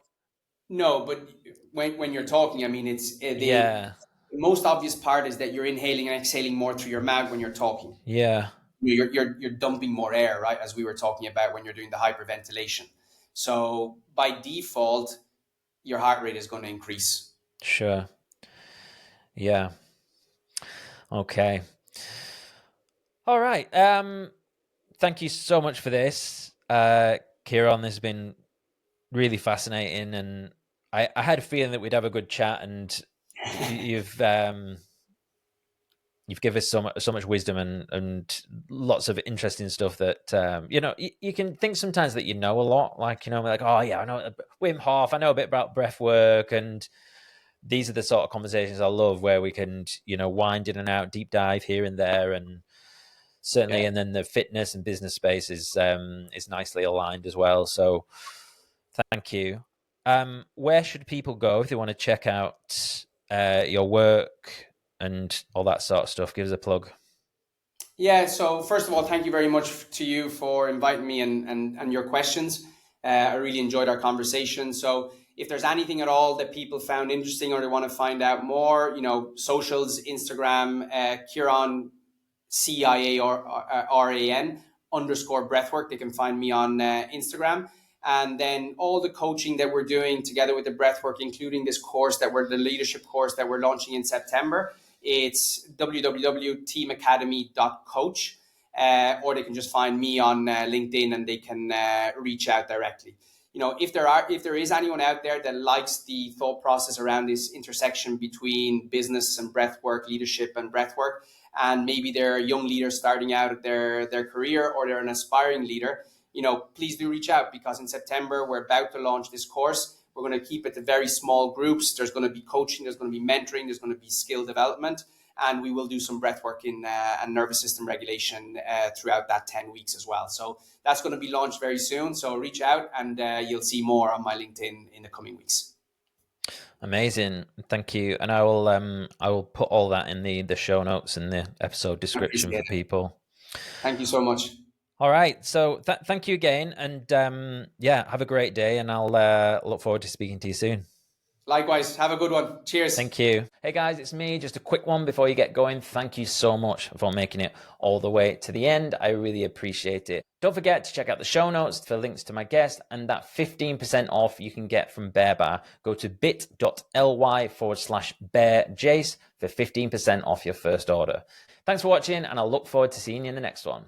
No, but when you're talking, I mean, it's the most obvious part is that you're inhaling and exhaling more through your mouth when you're talking. Yeah. You're dumping more air, right? As we were talking about when you're doing the hyperventilation. So by default, your heart rate is going to increase. Sure. Yeah. Okay. All right. Thank you so much for this. Ciaran, this has been really fascinating, and I had a feeling that we'd have a good chat, and you've given us so much wisdom and lots of interesting stuff that you can think sometimes that you know a lot, like oh yeah, I know Wim Hof, I know a bit about breath work, and these are the sort of conversations I love where we can wind in and out, deep dive here and there, and certainly, and then the fitness and business space is nicely aligned as well. So thank you. Where should people go if they want to check out your work and all that sort of stuff? Give us a plug. Yeah, so first of all, thank you very much to you for inviting me and your questions. I really enjoyed our conversation. So if there's anything at all that people found interesting or they want to find out more, socials, Instagram, Ciaran, CIARAN _breathwork. They can find me on Instagram. And then all the coaching that we're doing together with the breathwork, including this course the leadership course that we're launching in September, it's www.teamacademy.coach, or they can just find me on LinkedIn and they can reach out directly. If there is anyone out there that likes the thought process around this intersection between business and breathwork, leadership and breathwork, and maybe they're a young leader starting out at their career, or they're an aspiring leader, please do reach out, because in September, we're about to launch this course. We're going to keep it to very small groups. There's going to be coaching, there's going to be mentoring, there's going to be skill development, and we will do some breath work and nervous system regulation throughout that 10 weeks as well. So that's going to be launched very soon. So reach out and you'll see more on my LinkedIn in the coming weeks. Amazing. Thank you. And I will put all that in the show notes and the episode description for people. Thank you so much. All right. So thank you again. And have a great day. And I'll look forward to speaking to you soon. Likewise. Have a good one. Cheers. Thank you. Hey guys, it's me. Just a quick one before you get going. Thank you so much for making it all the way to the end. I really appreciate it. Don't forget to check out the show notes for links to my guest and that 15% off you can get from Bear Bar. Go to bit.ly/BearJace for 15% off your first order. Thanks for watching, and I'll look forward to seeing you in the next one.